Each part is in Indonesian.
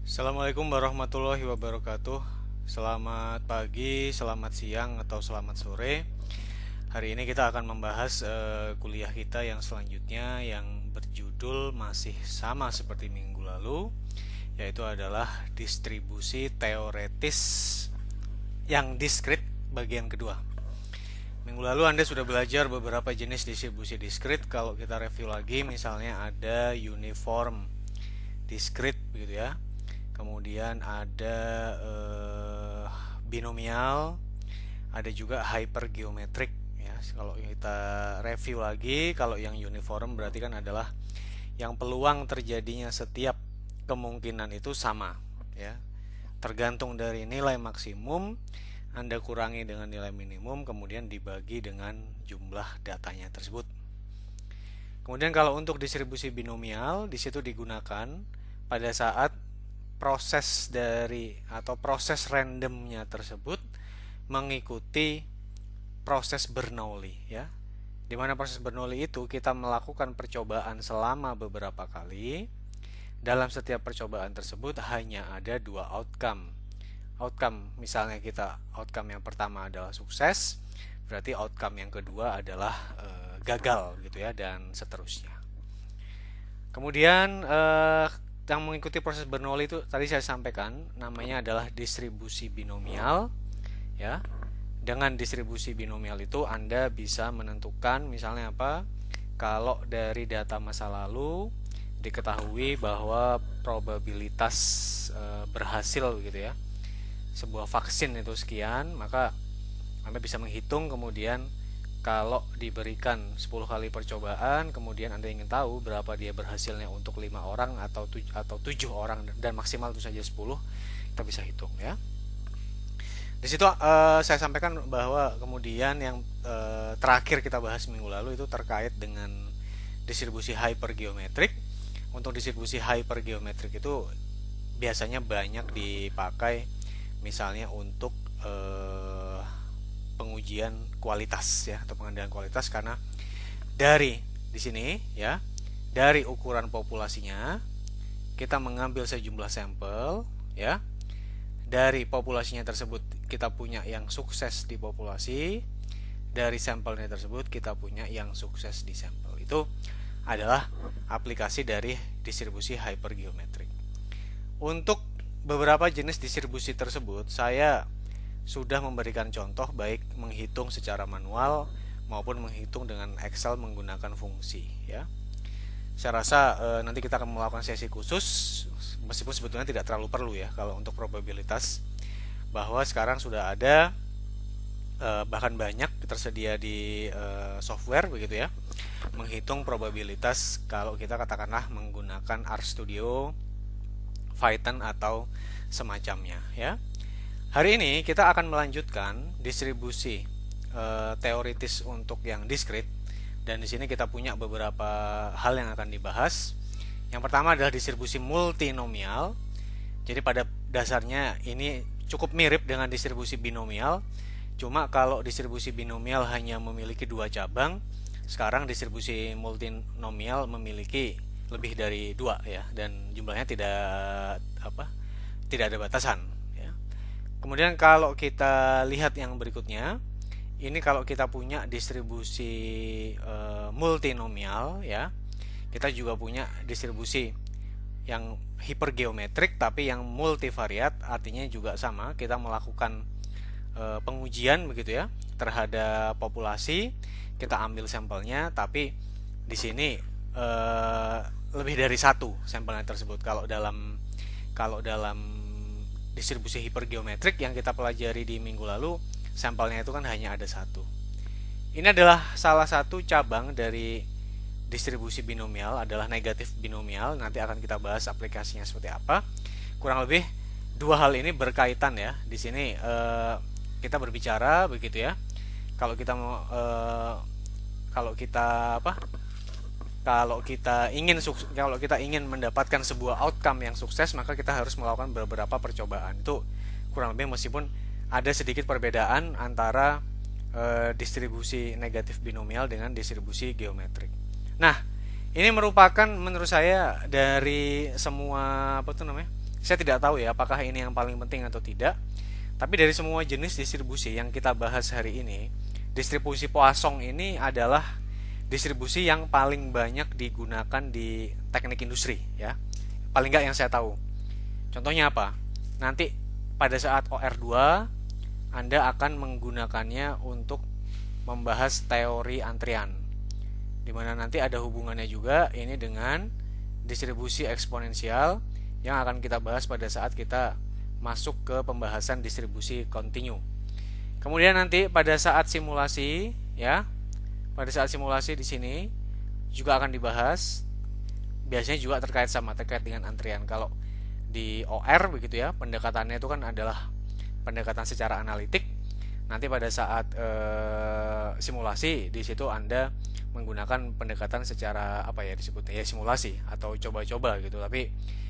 Assalamualaikum warahmatullahi wabarakatuh. Selamat pagi, selamat siang, atau selamat sore. Hari ini kita akan membahas kuliah kita yang selanjutnya yang berjudul masih sama seperti minggu lalu, yaitu adalah distribusi teoretis yang diskrit bagian kedua. Minggu lalu Anda sudah belajar beberapa jenis distribusi diskrit. Kalau kita review lagi, misalnya ada uniform diskrit begitu ya. Kemudian ada binomial, ada juga hypergeometric ya. Kalau kita review lagi, kalau yang uniform berarti kan adalah yang peluang terjadinya setiap kemungkinan itu sama ya. Tergantung dari nilai maksimum Anda kurangi dengan nilai minimum, kemudian dibagi dengan jumlah datanya tersebut. Kemudian kalau untuk distribusi binomial, di situ digunakan pada saat proses dari atau proses randomnya tersebut mengikuti proses Bernoulli ya. Di mana proses Bernoulli itu kita melakukan percobaan selama beberapa kali. Dalam setiap percobaan tersebut hanya ada dua outcome. Outcome misalnya outcome yang pertama adalah sukses, berarti outcome yang kedua adalah gagal gitu ya, dan seterusnya. Kemudian yang mengikuti proses Bernoulli itu tadi saya sampaikan namanya adalah distribusi binomial ya. Dengan distribusi binomial itu Anda bisa menentukan misalnya apa? Kalau dari data masa lalu diketahui bahwa probabilitas berhasil gitu ya, sebuah vaksin itu sekian, maka Anda bisa menghitung kemudian kalau diberikan 10 kali percobaan, kemudian Anda ingin tahu berapa dia berhasilnya untuk 5 orang atau 7 orang, dan maksimal itu saja 10, kita bisa hitung ya. Di situ saya sampaikan bahwa kemudian yang terakhir kita bahas minggu lalu itu terkait dengan distribusi hypergeometrik. Untuk distribusi hypergeometrik itu biasanya banyak dipakai misalnya untuk pengujian kualitas ya, atau pengendalian kualitas, karena dari di sini ya, dari ukuran populasinya kita mengambil sejumlah sampel ya. Dari populasinya tersebut kita punya yang sukses di populasi, dari sampelnya tersebut kita punya yang sukses di sampel. Itu adalah aplikasi dari distribusi hypergeometrik. Untuk beberapa jenis distribusi tersebut saya sudah memberikan contoh baik menghitung secara manual maupun menghitung dengan Excel menggunakan fungsi ya. Saya rasa nanti kita akan melakukan sesi khusus, meskipun sebetulnya tidak terlalu perlu ya kalau untuk probabilitas, bahwa sekarang sudah ada bahkan banyak tersedia di software begitu ya, menghitung probabilitas kalau kita katakanlah menggunakan RStudio, Python atau semacamnya ya. Hari ini kita akan melanjutkan distribusi teoritis untuk yang diskrit, dan di sini kita punya beberapa hal yang akan dibahas. Yang pertama adalah distribusi multinomial. Jadi pada dasarnya ini cukup mirip dengan distribusi binomial, cuma kalau distribusi binomial hanya memiliki dua cabang, sekarang distribusi multinomial memiliki lebih dari dua ya, dan jumlahnya tidak ada batasan. Kemudian kalau kita lihat yang berikutnya, ini kalau kita punya distribusi multinomial ya, kita juga punya distribusi yang hipergeometrik tapi yang multivariat, artinya juga sama, kita melakukan pengujian begitu ya terhadap populasi, kita ambil sampelnya, tapi di sini lebih dari satu sampelnya tersebut. Kalau dalam distribusi hipergeometrik yang kita pelajari di minggu lalu, sampelnya itu kan hanya ada satu. Ini adalah salah satu cabang dari distribusi binomial, adalah negatif binomial. Nanti akan kita bahas aplikasinya seperti apa. Kurang lebih dua hal ini berkaitan ya. Di sini kita berbicara begitu ya. Kalau kita mau kalau kita apa? Kalau kita ingin mendapatkan sebuah outcome yang sukses, maka kita harus melakukan beberapa percobaan. Itu kurang lebih, meskipun ada sedikit perbedaan antara distribusi negatif binomial dengan distribusi geometrik. Nah, ini merupakan menurut saya dari semua Saya tidak tahu ya apakah ini yang paling penting atau tidak. Tapi dari semua jenis distribusi yang kita bahas hari ini, distribusi Poisson ini adalah distribusi yang paling banyak digunakan di teknik industri ya. Paling nggak yang saya tahu. Contohnya apa? Nanti pada saat OR2 Anda akan menggunakannya untuk membahas teori antrian, di mana nanti ada hubungannya juga ini dengan distribusi eksponensial yang akan kita bahas pada saat kita masuk ke pembahasan distribusi kontinu. Kemudian nanti pada saat simulasi ya, pada saat simulasi di sini juga akan dibahas, biasanya juga terkait dengan antrian. Kalau di OR begitu ya, pendekatannya itu kan adalah pendekatan secara analitik. Nanti pada saat simulasi di situ Anda menggunakan pendekatan secara apa ya disebutnya ya simulasi atau coba-coba gitu. Tapi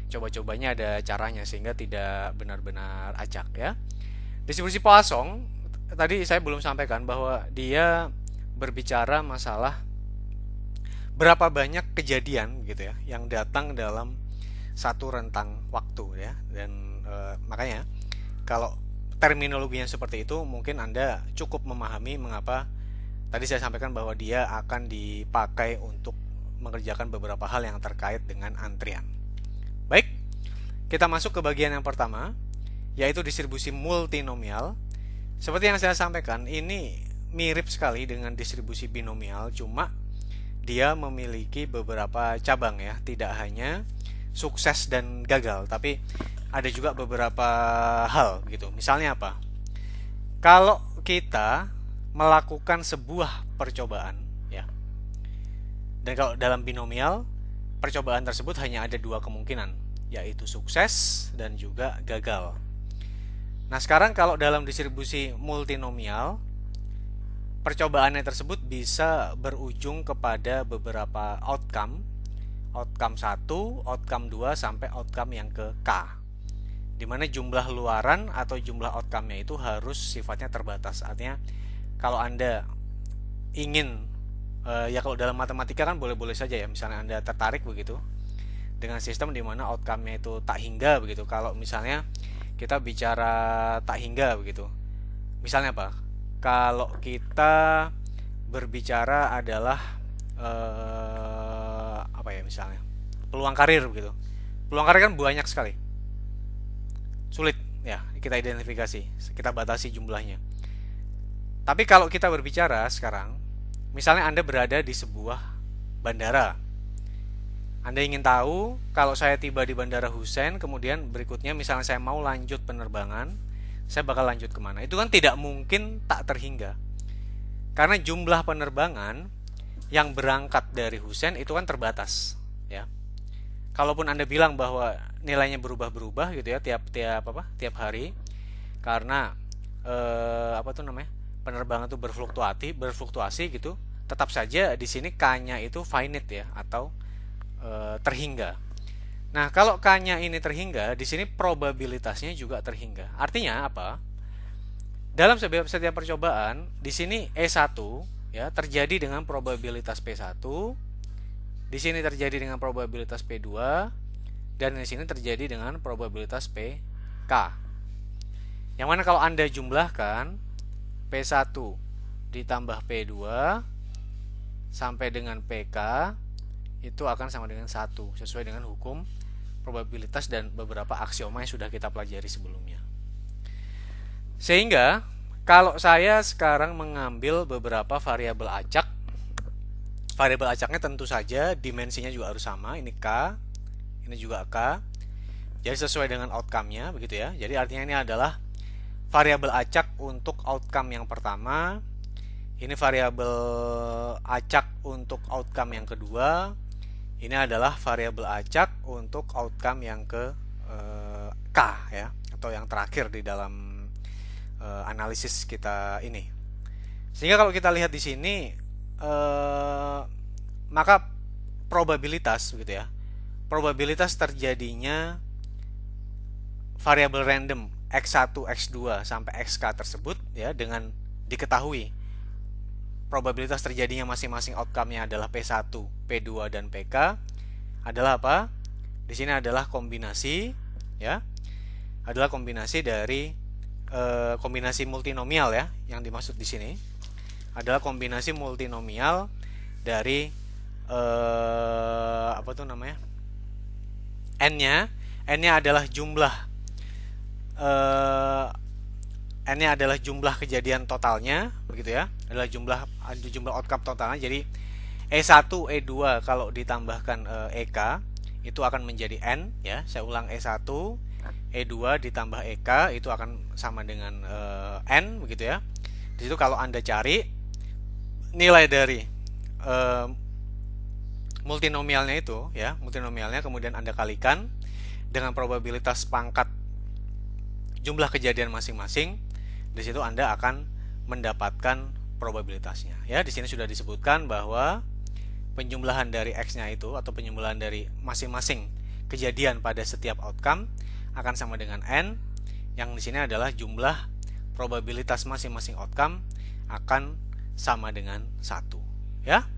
coba-cobanya ada caranya sehingga tidak benar-benar acak ya. Distribusi Poisson tadi saya belum sampaikan bahwa dia berbicara masalah berapa banyak kejadian gitu ya yang datang dalam satu rentang waktu ya. Dan makanya kalau terminologinya seperti itu mungkin Anda cukup memahami mengapa tadi saya sampaikan bahwa dia akan dipakai untuk mengerjakan beberapa hal yang terkait dengan antrian. Baik, kita masuk ke bagian yang pertama, yaitu distribusi multinomial. Seperti yang saya sampaikan, ini mirip sekali dengan distribusi binomial, cuma dia memiliki beberapa cabang ya, tidak hanya sukses dan gagal, tapi ada juga beberapa hal gitu. Misalnya apa? Kalau kita melakukan sebuah percobaan ya, dan kalau dalam binomial percobaan tersebut hanya ada dua kemungkinan, yaitu sukses dan juga gagal. Nah sekarang kalau dalam distribusi multinomial, percobaannya tersebut bisa berujung kepada beberapa outcome 1, outcome 2, sampai outcome yang ke K, dimana jumlah luaran atau jumlah outcome-nya itu harus sifatnya terbatas. Artinya kalau Anda ingin ya kalau dalam matematika kan boleh-boleh saja ya, misalnya Anda tertarik begitu dengan sistem dimana outcome-nya itu tak hingga begitu. Kalau misalnya kita bicara tak hingga begitu, misalnya apa? Kalau kita berbicara adalah apa ya misalnya peluang karir begitu, peluang karir kan banyak sekali, sulit ya kita identifikasi, kita batasi jumlahnya. Tapi kalau kita berbicara sekarang, misalnya Anda berada di sebuah bandara, Anda ingin tahu kalau saya tiba di Bandara Hussein, kemudian berikutnya misalnya saya mau lanjut penerbangan, saya bakal lanjut kemana? Itu kan tidak mungkin tak terhingga, karena jumlah penerbangan yang berangkat dari Hussein itu kan terbatas ya. Kalaupun Anda bilang bahwa nilainya berubah-berubah gitu ya tiap hari karena apa tuh namanya? Penerbangan itu berfluktuasi gitu, tetap saja di sini K-nya itu finite ya atau terhingga. Nah, kalau K-nya ini terhingga, di sini probabilitasnya juga terhingga. Artinya apa? Dalam setiap percobaan, di sini E1 ya terjadi dengan probabilitas P1, di sini terjadi dengan probabilitas P2, dan di sini terjadi dengan probabilitas PK. Yang mana kalau Anda jumlahkan P1 ditambah P2 sampai dengan PK itu akan sama dengan 1 sesuai dengan hukum probabilitas dan beberapa aksioma yang sudah kita pelajari sebelumnya. Sehingga kalau saya sekarang mengambil beberapa variabel acak, variabel acaknya tentu saja dimensinya juga harus sama, ini K, ini juga K. Jadi sesuai dengan outcome-nya begitu ya. Jadi artinya ini adalah variabel acak untuk outcome yang pertama, ini variabel acak untuk outcome yang kedua, ini adalah variabel acak untuk outcome yang ke K ya, atau yang terakhir di dalam analisis kita ini. Sehingga kalau kita lihat di sini maka probabilitas begitu ya, probabilitas terjadinya variabel random X1, X2 sampai XK tersebut ya, dengan diketahui probabilitas terjadinya masing-masing outcome-nya adalah P1, P2 dan PK adalah apa? Di sini adalah kombinasi ya adalah kombinasi dari kombinasi multinomial ya. Yang dimaksud di sini adalah kombinasi multinomial dari apa tuh namanya, n-nya adalah jumlah eh, n-nya adalah jumlah kejadian totalnya, begitu ya, adalah jumlah outcome totalnya. Jadi E1, E2 kalau ditambahkan EK itu akan menjadi N ya. Saya ulang, E1, E2 ditambah EK itu akan sama dengan N, begitu ya. Di situ kalau Anda cari nilai dari multinomialnya itu ya, multinomialnya kemudian Anda kalikan dengan probabilitas pangkat jumlah kejadian masing-masing, di situ Anda akan mendapatkan probabilitasnya. Ya, di sini sudah disebutkan bahwa penjumlahan dari X-nya itu atau penjumlahan dari masing-masing kejadian pada setiap outcome akan sama dengan N, yang di sini adalah jumlah probabilitas masing-masing outcome akan sama dengan 1. Ya.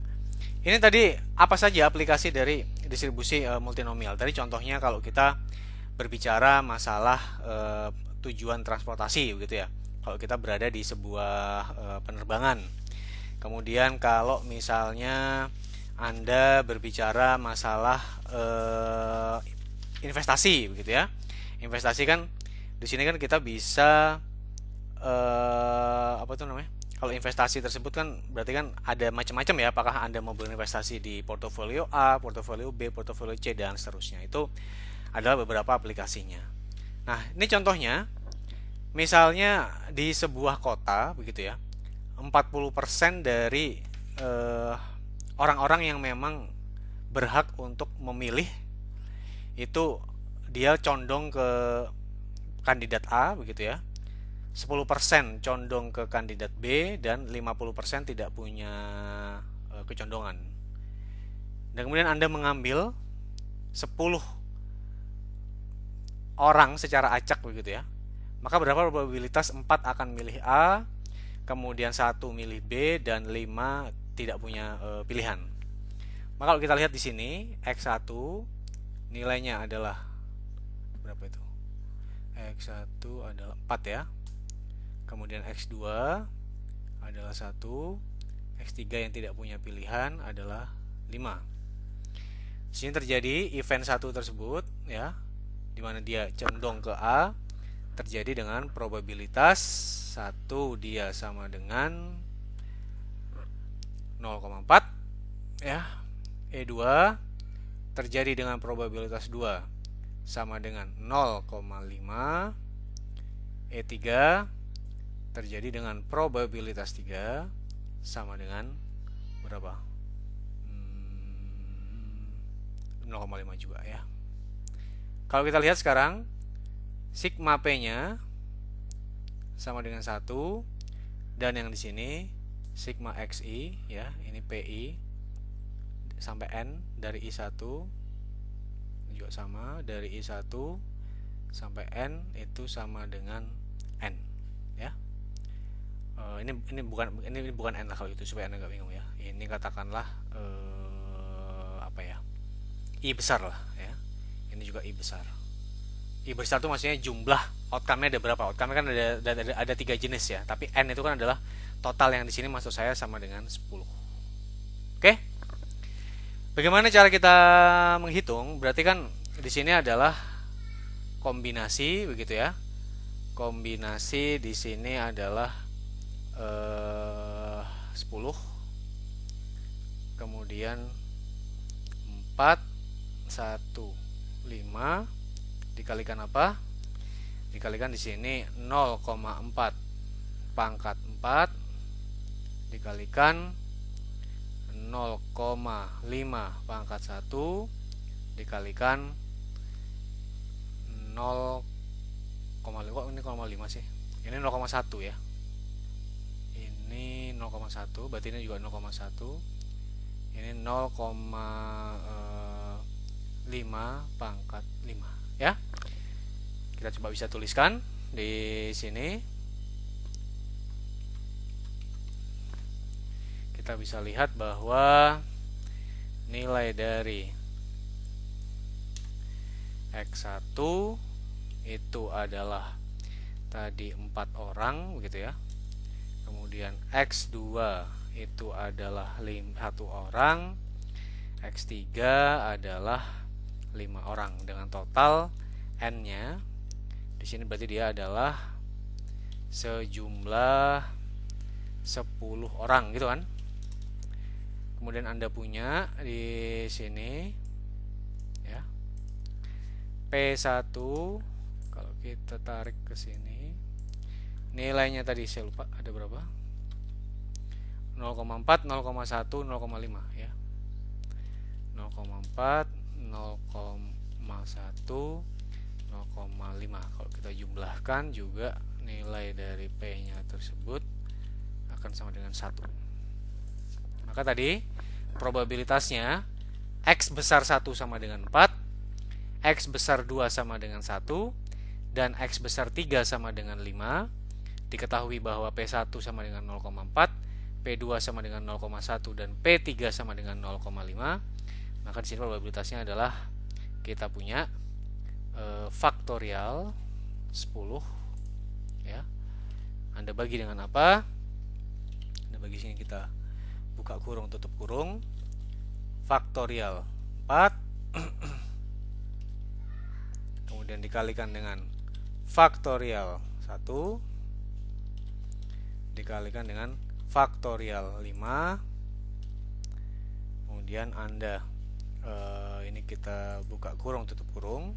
Ini tadi apa saja aplikasi dari distribusi multinomial. Tadi contohnya kalau kita berbicara masalah tujuan transportasi, begitu ya. Kalau kita berada di sebuah penerbangan. Kemudian kalau misalnya Anda berbicara masalah investasi, begitu ya. Investasi kan di sini kan kita bisa apa tuh namanya? Kalau investasi tersebut kan berarti kan ada macam-macam ya. Apakah Anda mau berinvestasi di portofolio A, portofolio B, portofolio C dan seterusnya. Itu adalah beberapa aplikasinya. Nah, ini contohnya. Misalnya di sebuah kota, begitu ya, 40% dari orang-orang yang memang berhak untuk memilih itu dia condong ke kandidat A, begitu ya. 10% condong ke kandidat B dan 50% tidak punya kecondongan. Dan kemudian Anda mengambil 10 orang secara acak, begitu ya. Maka berapa probabilitas 4 akan milih A, kemudian 1 milih B, dan 5 tidak punya pilihan. Maka kalau kita lihat di sini, X1 nilainya adalah berapa itu? X1 adalah 4 ya. Kemudian X2 adalah 1, X3 yang tidak punya pilihan adalah 5. Di sini terjadi event 1 tersebut ya, di mana dia condong ke A, terjadi dengan probabilitas 1 dia sama dengan 0,4 ya. E2 terjadi dengan probabilitas 2 sama dengan 0,5. E3 terjadi dengan probabilitas 3 sama dengan berapa? 0,5 juga ya. Kalau kita lihat sekarang, sigma P-nya sama dengan 1, dan yang di sini sigma XI ya, ini PI sampai N dari I1 juga sama, dari I1 sampai N itu sama dengan N ya. Ini bukan N lah kalau itu, supaya Anda nggak bingung ya. Ini katakanlah apa ya? I besar lah ya. Ini juga I besar. I besar itu maksudnya jumlah outcome-nya ada berapa? Outcome-nya kan ada 3 jenis ya, tapi N itu kan adalah total, yang di sini maksud saya sama dengan 10. Oke? Bagaimana cara kita menghitung? Berarti kan di sini adalah kombinasi, begitu ya. Kombinasi di sini adalah 10, kemudian 4, 1, 5 dikalikan apa? Dikalikan di sini 0,4 pangkat 4 dikalikan 0,5 pangkat 1 dikalikan 0,5. Kok ini 0,5 sih? Ini 0,1 ya. Ini 0,1, berarti ini juga 0,1. Ini 0,5 pangkat 5 ya. Kita coba bisa tuliskan di sini. Kita bisa lihat bahwa nilai dari X1 itu adalah tadi 4 orang begitu ya. Kemudian X2 itu adalah 1 orang, X3 adalah 5 orang dengan total N-nya di sini berarti dia adalah sejumlah 10 orang gitu kan. Kemudian Anda punya di sini ya. P1 kalau kita tarik ke sini nilainya tadi saya lupa ada berapa? 0,4, 0,1, 0,5 ya. 0,4, 0,1, 0,5. Kalau kita jumlahkan juga nilai dari P-nya tersebut akan sama dengan 1. Maka tadi probabilitasnya X besar 1 sama dengan 4, X besar 2 sama dengan 1, dan X besar 3 sama dengan 5. Diketahui bahwa P1 sama dengan 0,4, P2 sama dengan 0,1, dan P3 sama dengan 0,5. Maka di sini probabilitasnya adalah kita punya faktorial 10 ya. Anda bagi dengan apa? Anda bagi sini kita buka kurung tutup kurung. Faktorial 4 kemudian dikalikan dengan faktorial 1 dikalikan dengan faktorial 5. Kemudian Anda ini kita buka kurung tutup kurung.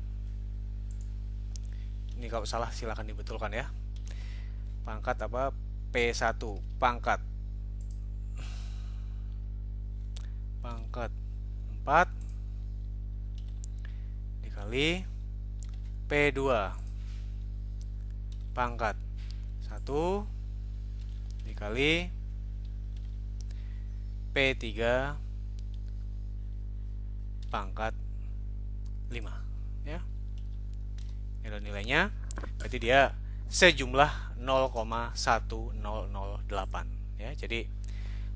Ini kalau salah silahkan dibetulkan ya. Pangkat apa? P1 pangkat 4 dikali P2 pangkat 1 dikali P3 pangkat 5 ya. Ini nilainya berarti dia sejumlah 0,1008 ya. Jadi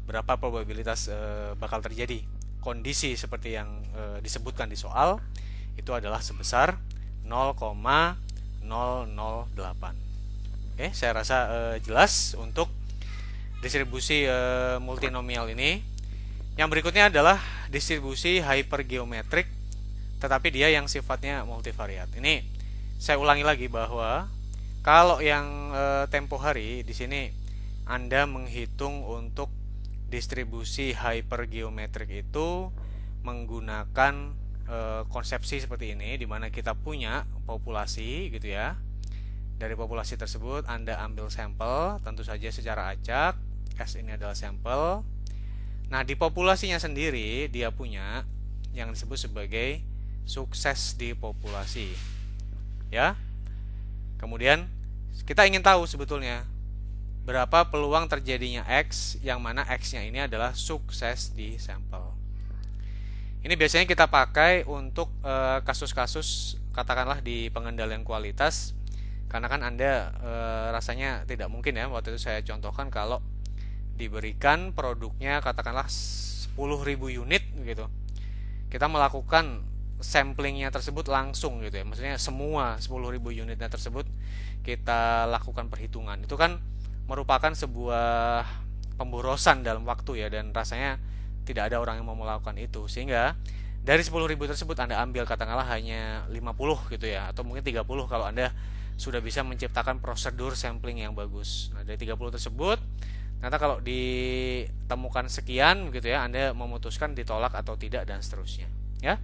berapa probabilitas bakal terjadi kondisi seperti yang disebutkan di soal itu adalah sebesar 0,008. Oke, saya rasa jelas untuk distribusi multinomial ini. Yang berikutnya adalah distribusi hypergeometrik tetapi dia yang sifatnya multivariat. Ini saya ulangi lagi bahwa kalau yang tempo hari di sini Anda menghitung untuk distribusi hypergeometrik itu menggunakan konsepsi seperti ini, di mana kita punya populasi gitu ya. Dari populasi tersebut Anda ambil sampel, tentu saja secara acak. S ini adalah sampel. Nah, di populasinya sendiri dia punya yang disebut sebagai sukses di populasi. Ya. Kemudian kita ingin tahu sebetulnya berapa peluang terjadinya X, yang mana X-nya ini adalah sukses di sampel. Ini biasanya kita pakai untuk kasus-kasus katakanlah di pengendalian kualitas, karena kan Anda rasanya tidak mungkin ya, waktu itu saya contohkan kalau diberikan produknya katakanlah 10.000 unit gitu, kita melakukan samplingnya tersebut langsung gitu ya, maksudnya semua 10.000 unitnya tersebut kita lakukan perhitungan, itu kan merupakan sebuah pemborosan dalam waktu ya, dan rasanya tidak ada orang yang mau melakukan itu, sehingga dari 10.000 tersebut Anda ambil katakanlah hanya 50 gitu ya, atau mungkin 30 kalau Anda sudah bisa menciptakan prosedur sampling yang bagus. Nah, dari 30 tersebut ternyata kalau ditemukan sekian gitu ya, Anda memutuskan ditolak atau tidak dan seterusnya ya.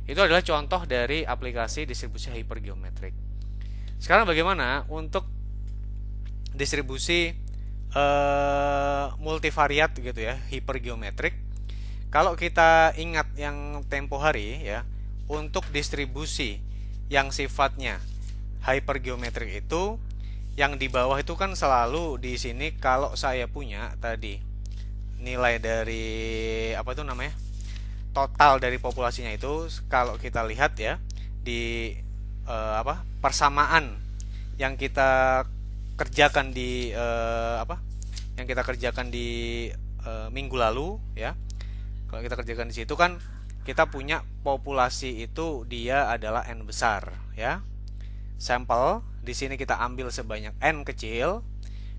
Itu adalah contoh dari aplikasi distribusi hypergeometrik. Sekarang bagaimana untuk distribusi multivariat gitu ya, hypergeometrik. Kalau kita ingat yang tempo hari ya, untuk distribusi yang sifatnya hypergeometrik itu yang di bawah itu kan selalu di sini kalau saya punya tadi nilai dari apa itu namanya? Total dari populasinya itu, kalau kita lihat ya di persamaan yang kita kerjakan di yang kita kerjakan di minggu lalu ya. Kalau kita kerjakan di situ kan kita punya populasi itu dia adalah N besar ya. sampel. Di sini kita ambil sebanyak n kecil.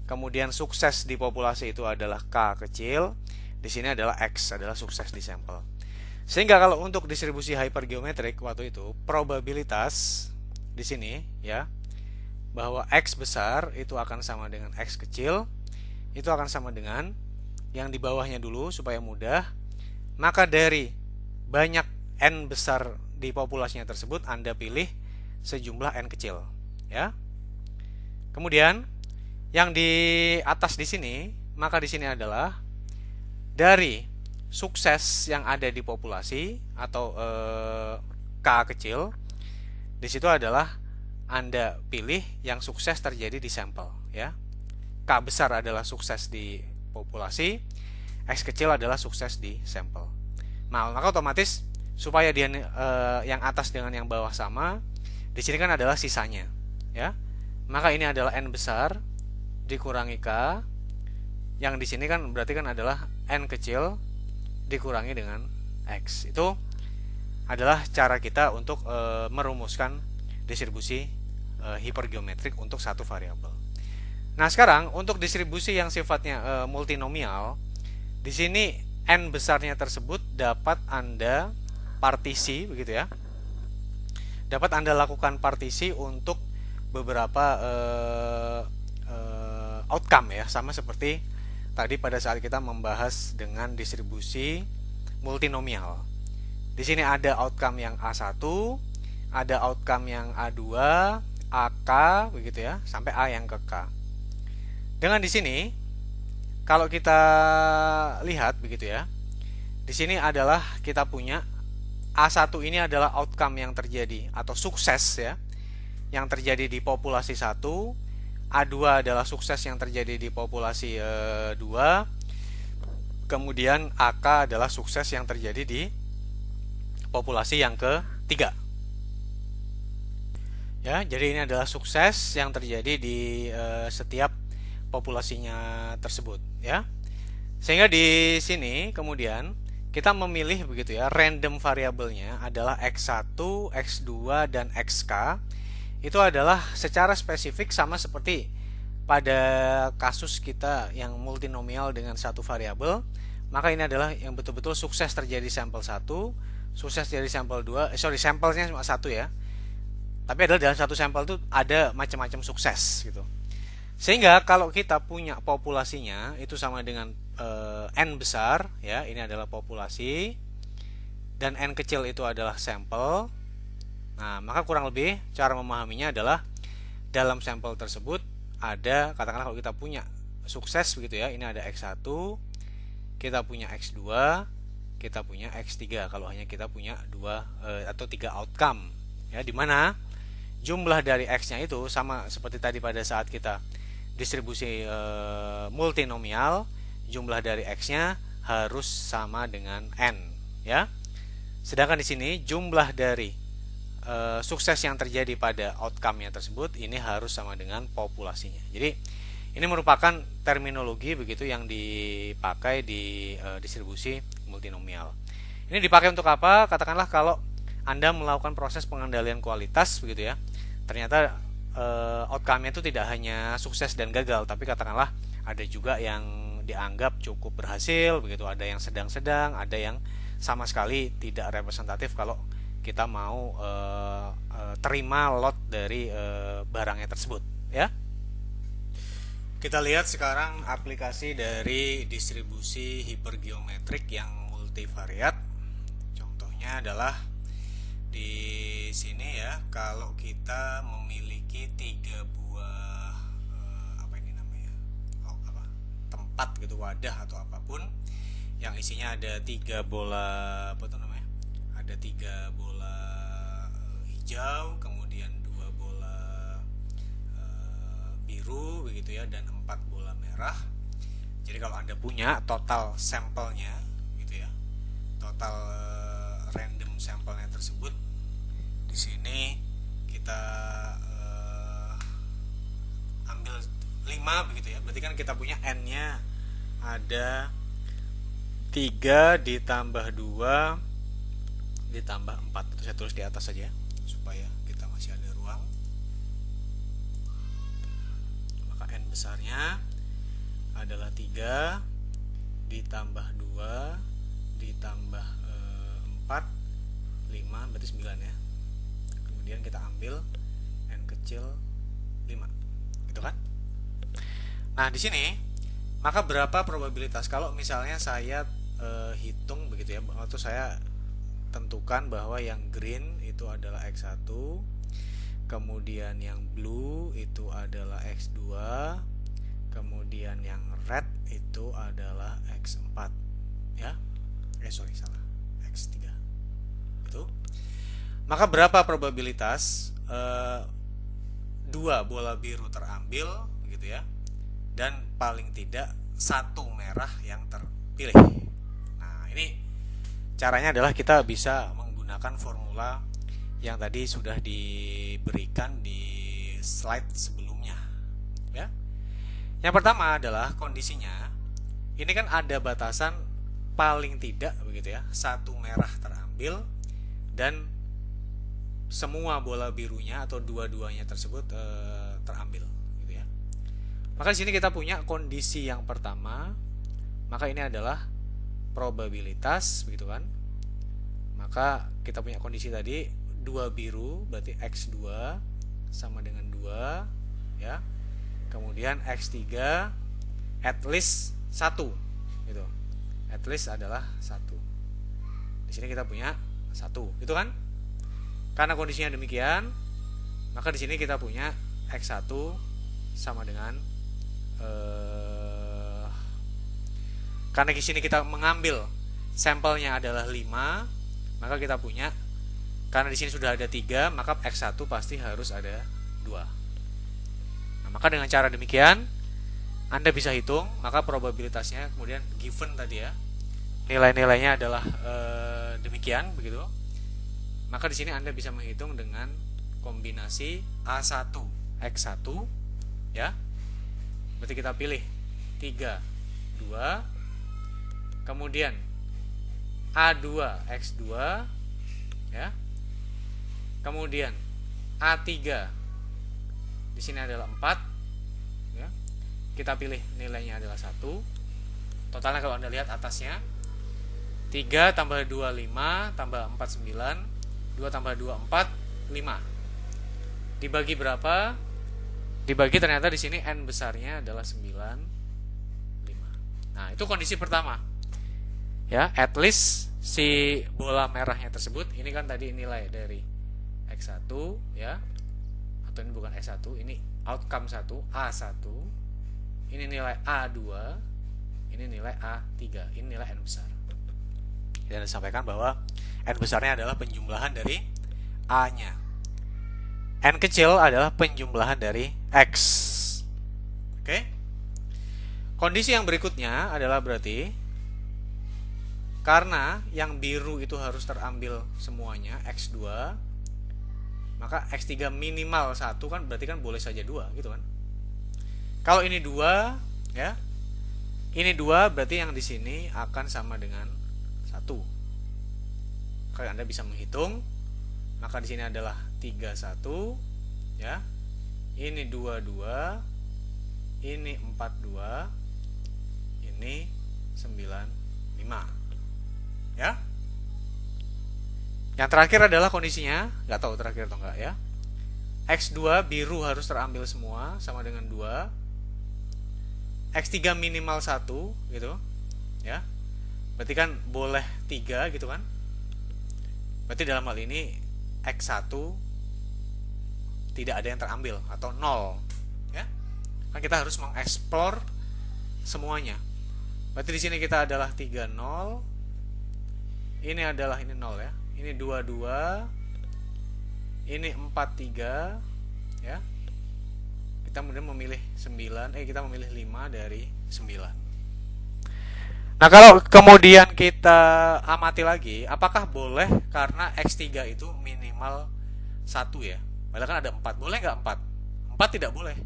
Kemudian sukses di populasi itu adalah k kecil. Di sini adalah x adalah sukses di sampel. Sehingga kalau untuk distribusi hypergeometrik waktu itu probabilitas di sini ya bahwa x besar itu akan sama dengan x kecil itu akan sama dengan yang di bawahnya dulu supaya mudah. Maka dari banyak n besar di populasinya tersebut Anda pilih sejumlah n kecil ya. Kemudian yang di atas di sini, maka di sini adalah dari sukses yang ada di populasi atau k kecil. Di situ adalah Anda pilih yang sukses terjadi di sampel ya. K besar adalah sukses di populasi, X kecil adalah sukses di sampel. Nah, maka otomatis supaya dia yang atas dengan yang bawah sama, di sini kan adalah sisanya ya. Maka ini adalah n besar dikurangi k, yang di sini kan berarti kan adalah n kecil dikurangi dengan x. Itu adalah cara kita untuk merumuskan distribusi hipergeometrik untuk satu variabel. Nah, sekarang untuk distribusi yang sifatnya multinomial, di sini n besarnya tersebut dapat Anda partisi begitu ya. Dapat Anda lakukan partisi untuk beberapa outcome ya, sama seperti tadi pada saat kita membahas dengan distribusi multinomial. Di sini ada outcome yang A1, ada outcome yang A2, AK begitu ya, sampai A yang ke K. Dengan di sini kalau kita lihat begitu ya. Di sini adalah kita punya A1 ini adalah outcome yang terjadi atau sukses ya, yang terjadi di populasi 1. A2 adalah sukses yang terjadi di populasi 2. Kemudian AK adalah sukses yang terjadi di populasi yang ketiga. Ya, jadi ini adalah sukses yang terjadi di setiap populasinya tersebut ya. Sehingga di sini kemudian kita memilih begitu ya, random variabelnya adalah X1, X2 dan XK. Itu adalah secara spesifik sama seperti pada kasus kita yang multinomial dengan satu variabel. Maka ini adalah yang betul-betul sukses terjadi sampel 1, sukses terjadi sampel 2. Sampelnya cuma 1 ya. Tapi adalah dalam satu sampel itu ada macam-macam sukses gitu. Sehingga kalau kita punya populasinya itu sama dengan n besar ya, ini adalah populasi dan n kecil itu adalah sampel. Nah, maka kurang lebih cara memahaminya adalah dalam sampel tersebut ada, katakanlah kalau kita punya sukses begitu ya, ini ada X1, kita punya X2, kita punya X3 kalau hanya kita punya 2 atau 3 outcome ya, dimana jumlah dari X-nya itu sama seperti tadi pada saat kita distribusi multinomial, jumlah dari X-nya harus sama dengan N ya. Sedangkan di sini jumlah dari sukses yang terjadi pada outcome-nya tersebut ini harus sama dengan populasinya. Jadi ini merupakan terminologi begitu yang dipakai di distribusi multinomial. Ini dipakai untuk apa? Katakanlah kalau Anda melakukan proses pengendalian kualitas begitu ya. Ternyata outcome-nya itu tidak hanya sukses dan gagal, tapi katakanlah ada juga yang dianggap cukup berhasil begitu, ada yang sedang-sedang, ada yang sama sekali tidak representatif kalau kita mau terima lot dari barangnya tersebut ya. Kita lihat sekarang aplikasi dari distribusi hipergeometrik yang multivariat. Contohnya adalah di sini ya, kalau kita memiliki 3 buah tempat gitu, wadah atau apapun yang isinya ada 3 bola ada 3 bola hijau, kemudian 2 bola biru begitu ya, dan 4 bola merah. Jadi kalau Anda punya total sampelnya gitu ya, total random sampelnya tersebut, di sini kita ambil 5 begitu ya. Berarti kan kita punya n-nya ada 3 ditambah 2 ditambah 4. Itu saya tulis di atas saja supaya kita masih ada ruang. besarnya adalah 3 ditambah 2 ditambah 4, 5, berarti 9 ya. Kemudian kita ambil N kecil 5. Gitu kan? Nah, di sini maka berapa probabilitas kalau misalnya saya hitung begitu ya, atau saya tentukan bahwa yang green itu adalah X1, kemudian yang blue itu adalah X2, kemudian yang red itu adalah X4 ya. Salah. X3. Gitu. Maka berapa probabilitas 2 bola biru terambil begitu ya. Dan paling tidak 1 merah yang terpilih. Nah, ini caranya adalah kita bisa menggunakan formula yang tadi sudah diberikan di slide sebelumnya ya. Yang pertama adalah kondisinya ini kan ada batasan paling tidak begitu ya, 1 merah terambil dan semua bola birunya atau dua-duanya tersebut terambil gitu ya. Maka di sini kita punya kondisi yang pertama, maka ini adalah probabilitas begitu kan. Maka kita punya kondisi tadi 2 biru berarti X2 sama dengan 2 ya. Kemudian X3 at least 1 gitu. At least adalah 1. Di sini kita punya 1, gitu kan? Karena kondisinya demikian, maka di sini kita punya X1 sama dengan karena di sini kita mengambil sampelnya adalah 5, maka kita punya, karena di sini sudah ada 3, maka X1 pasti harus ada 2. Nah, maka dengan cara demikian Anda bisa hitung, maka probabilitasnya kemudian given tadi ya, nilai-nilainya adalah demikian begitu. Maka di sini Anda bisa menghitung dengan kombinasi A1 X1 ya. Berarti kita pilih 3 2, kemudian A2 X2 ya. Kemudian A3 di sini adalah 4 ya. Kita pilih nilainya adalah 1. Totalnya kalau Anda lihat atasnya 3 tambah 2 5 tambah 4 9, 2 tambah 2 4 5. Dibagi berapa? Dibagi ternyata di sini N besarnya adalah 9 5. Nah, itu kondisi pertama. Ya, at least si bola merahnya tersebut, ini kan tadi nilai dari X1 ya. Atau ini bukan X1, ini outcome 1, A1. Ini nilai A2, ini nilai A3, ini nilai N besar. Dan disampaikan bahwa N besarnya adalah penjumlahan dari A-nya. N kecil adalah penjumlahan dari X. Oke. Kondisi yang berikutnya adalah berarti karena yang biru itu harus terambil semuanya X2, maka X3 minimal 1 kan berarti kan boleh saja 2 gitu kan. Kalau ini 2 ya. Ini 2 berarti yang di sini akan sama dengan 1. Kalau Anda bisa menghitung, maka di sini adalah 31 ya. Ini 22, ini 42, ini 95. Ya. Yang terakhir adalah kondisinya, nggak tahu terakhir atau enggak ya. X2 biru harus terambil semua sama dengan 2. X3 minimal 1 gitu ya. Berarti kan boleh 3 gitu kan. Berarti dalam hal ini X1 tidak ada yang terambil atau 0 ya. Kan kita harus mengeksplor semuanya. Berarti di sini kita adalah 3 0. Ini adalah ini 0 ya. Ini 22. Ini 43 ya. Kita kemudian memilih 9, kita memilih 5 dari 9. Nah, kalau kemudian kita amati lagi, apakah boleh karena X3 itu minimal 1 ya? Padahal kan ada 4. Boleh nggak 4? 4 tidak boleh.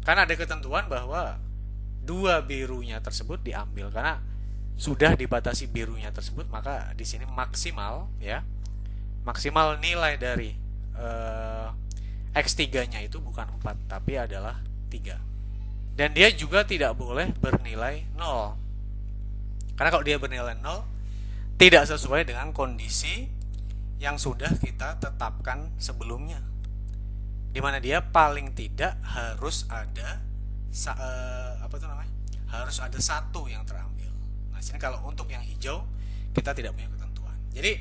Karena ada ketentuan bahwa 2 birunya tersebut diambil. Karena sudah dibatasi birunya tersebut, maka di sini maksimal ya. Maksimal nilai dari X3-nya itu bukan 4, tapi adalah 3. Dan dia juga tidak boleh bernilai 0. Karena kalau dia bernilai 0, tidak sesuai dengan kondisi yang sudah kita tetapkan sebelumnya, di mana dia paling tidak harus ada harus ada satu yang terambil. Nah, sini kalau untuk yang hijau kita tidak punya ketentuan. Jadi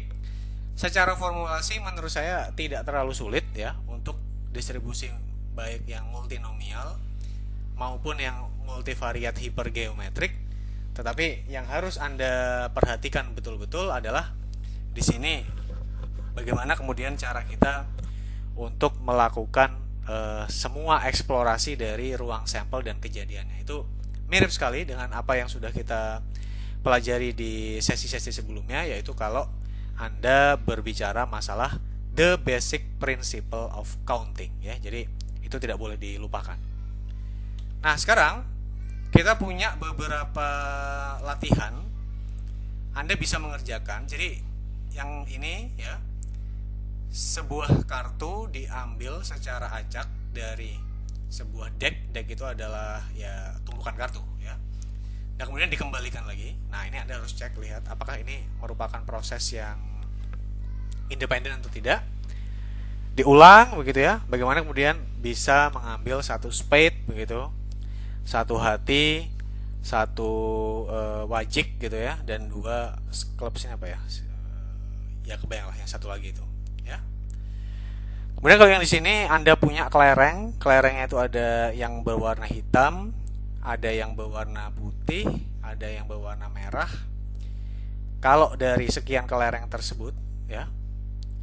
secara formulasi menurut saya tidak terlalu sulit ya untuk distribusi baik yang multinomial maupun yang multivariat hipergeometrik. Tetapi yang harus Anda perhatikan betul-betul adalah di sini bagaimana kemudian cara kita untuk melakukan semua eksplorasi dari ruang sampel dan kejadiannya. Itu mirip sekali dengan apa yang sudah kita pelajari di sesi-sesi sebelumnya, yaitu kalau Anda berbicara masalah the basic principle of counting ya. Jadi itu tidak boleh dilupakan. Nah, sekarang kita punya beberapa latihan Anda bisa mengerjakan. Jadi yang ini ya, sebuah kartu diambil secara acak dari sebuah deck. Deck itu adalah ya tumpukan kartu ya. Dan kemudian dikembalikan lagi. Nah, ini Anda harus cek, lihat apakah ini merupakan proses yang independen atau tidak. Diulang begitu ya. Bagaimana kemudian bisa mengambil satu spade begitu, satu hati, satu wajik gitu ya, dan dua clubs ini apa ya? Ya kebayang lah yang satu lagi itu. Kemudian kalau yang di sini Anda punya kelereng, kelerengnya itu ada yang berwarna hitam, ada yang berwarna putih, ada yang berwarna merah. Kalau dari sekian kelereng tersebut, ya,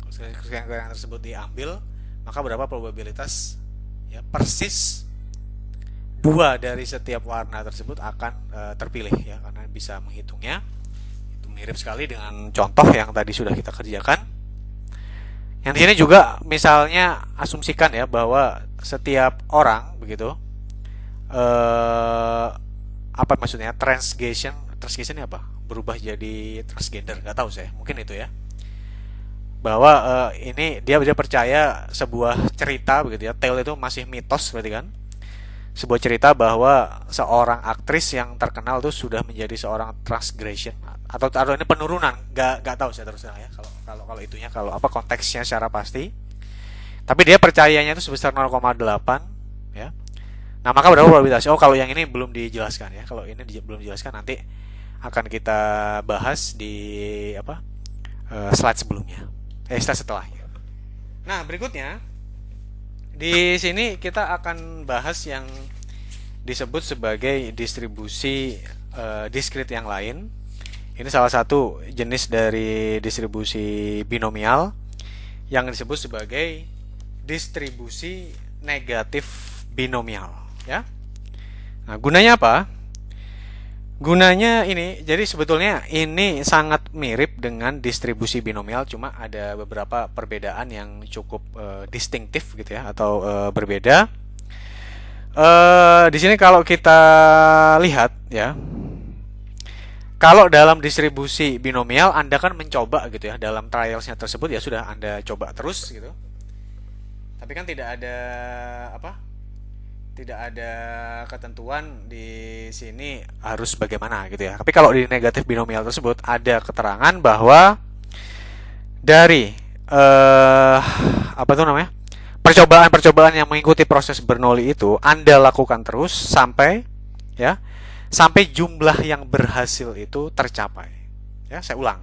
sekian kelereng tersebut diambil, maka berapa probabilitas ya persis dua dari setiap warna tersebut akan terpilih ya, karena bisa menghitungnya. Itu mirip sekali dengan contoh yang tadi sudah kita kerjakan. Yang di sini juga misalnya asumsikan ya bahwa setiap orang begitu apa maksudnya transgression ini apa? Berubah jadi transgender, nggak tahu saya, mungkin itu ya. Bahwa ini dia percaya sebuah cerita begitu ya. Tale itu masih mitos berarti kan. Sebuah cerita bahwa seorang aktris yang terkenal itu sudah menjadi seorang transgression atau ini penurunan, nggak tahu saya terus terang ya kalau itunya, kalau apa konteksnya secara pasti, tapi dia percayanya itu sebesar 0,8 ya. Nah, maka berapa probabilitas? Oh, kalau yang ini belum dijelaskan ya, kalau ini belum dijelaskan, nanti akan kita bahas di slide sebelumnya, slide setelahnya. Nah, berikutnya di sini kita akan bahas yang disebut sebagai distribusi diskrit yang lain. Ini salah satu jenis dari distribusi binomial yang disebut sebagai distribusi negatif binomial ya. Nah, gunanya apa? Gunanya ini, jadi sebetulnya ini sangat mirip dengan distribusi binomial, cuma ada beberapa perbedaan yang cukup distinktif gitu ya, atau berbeda. Di sini kalau kita lihat ya, kalau dalam distribusi binomial Anda kan mencoba gitu ya, dalam trialsnya tersebut ya sudah Anda coba terus gitu. Tapi kan tidak ada tidak ada ketentuan di sini harus bagaimana gitu ya. Tapi kalau di negatif binomial tersebut ada keterangan bahwa dari percobaan-percobaan yang mengikuti proses Bernoulli itu Anda lakukan terus sampai jumlah yang berhasil itu tercapai. Ya, saya ulang.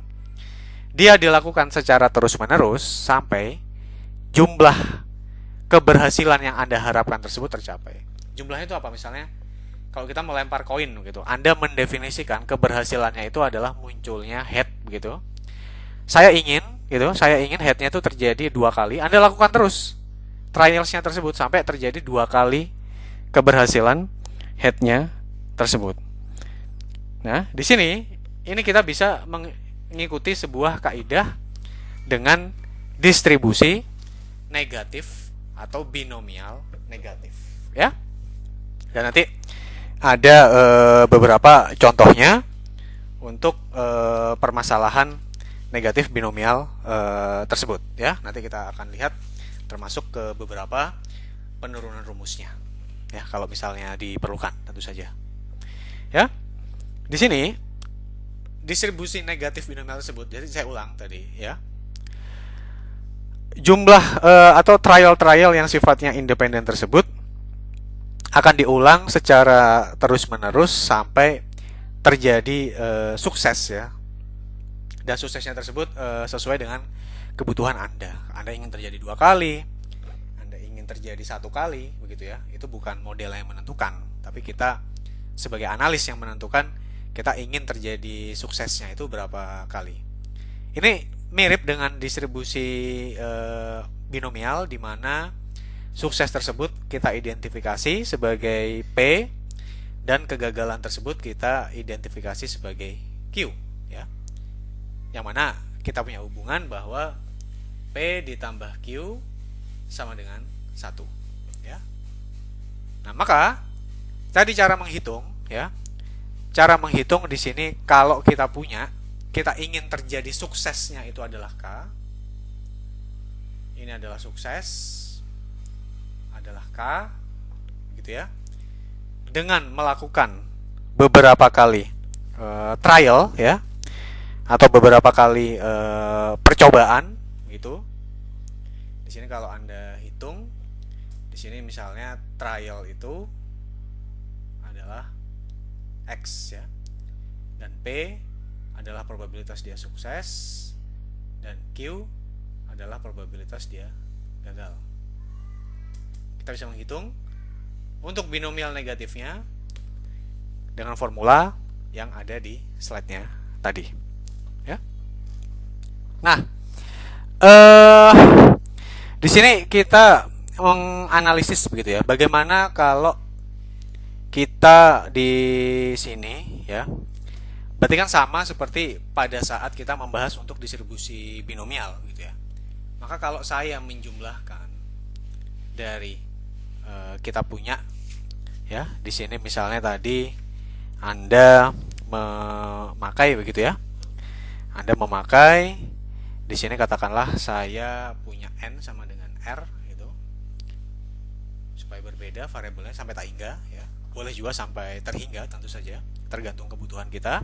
Dia dilakukan secara terus-menerus sampai jumlah keberhasilan yang Anda harapkan tersebut tercapai. Jumlahnya itu apa? Misalnya kalau kita melempar koin gitu, Anda mendefinisikan keberhasilannya itu adalah munculnya head begitu. Saya ingin headnya itu terjadi 2 kali. Anda lakukan terus trialsnya tersebut sampai terjadi 2 kali keberhasilan headnya tersebut. Nah, di sini ini kita bisa mengikuti sebuah kaidah dengan distribusi negatif atau binomial negatif ya. Dan nanti ada beberapa contohnya untuk permasalahan negatif binomial tersebut ya. Nanti kita akan lihat termasuk ke beberapa penurunan rumusnya. ya kalau misalnya diperlukan tentu saja. Ya. Di sini distribusi negatif binomial tersebut, jadi saya ulang tadi ya. Jumlah atau trial yang sifatnya independen tersebut akan diulang secara terus-menerus sampai terjadi sukses ya. Dan suksesnya tersebut sesuai dengan kebutuhan Anda. Anda ingin terjadi 2 kali, Anda ingin terjadi 1 kali, begitu ya. Itu bukan model yang menentukan, tapi kita sebagai analis yang menentukan kita ingin terjadi suksesnya itu berapa kali. Ini mirip dengan distribusi binomial di mana sukses tersebut kita identifikasi sebagai P dan kegagalan tersebut kita identifikasi sebagai Q ya. Yang mana kita punya hubungan bahwa P ditambah Q sama dengan 1 ya. Nah, maka tadi cara menghitung ya. Cara menghitung di sini kalau kita ingin terjadi suksesnya itu adalah K. Ini adalah sukses, adalah K, gitu ya. Dengan melakukan beberapa kali trial ya, atau beberapa kali percobaan, gitu. Di sini kalau Anda hitung, di sini misalnya trial itu adalah X ya, dan P adalah probabilitas dia sukses, dan Q adalah probabilitas dia gagal. Kita bisa menghitung untuk binomial negatifnya dengan formula yang ada di slide-nya tadi ya. Nah, di sini kita menganalisis begitu ya, bagaimana kalau kita di sini ya, berarti kan sama seperti pada saat kita membahas untuk distribusi binomial gitu ya. Maka kalau saya menjumlahkan dari kita punya ya, di sini misalnya tadi Anda memakai begitu ya. Anda memakai di sini katakanlah saya punya N sama dengan R gitu. Supaya berbeda variabelnya sampai tak hingga ya. Boleh juga sampai terhingga, tentu saja tergantung kebutuhan kita.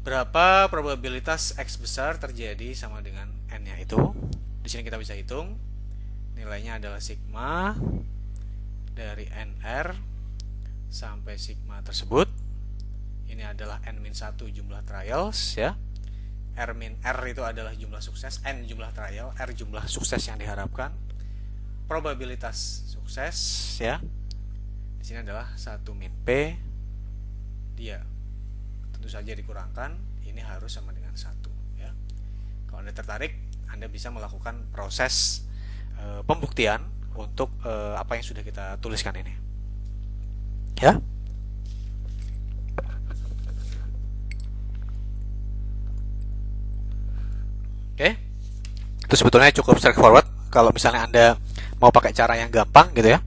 Berapa probabilitas X besar terjadi sama dengan N-nya itu? Di sini kita bisa hitung. Nilainya adalah sigma dari NR sampai sigma tersebut. Ini adalah N-1 jumlah trials ya. R itu adalah jumlah sukses, N jumlah trial, R jumlah sukses yang diharapkan. Probabilitas sukses ya. Di sini adalah 1 min P, dia tentu saja dikurangkan, ini harus sama dengan 1 ya. Kalau Anda tertarik, Anda bisa melakukan proses pembuktian untuk apa yang sudah kita tuliskan ini ya. Oke, itu sebetulnya cukup straightforward kalau misalnya Anda mau pakai cara yang gampang gitu ya.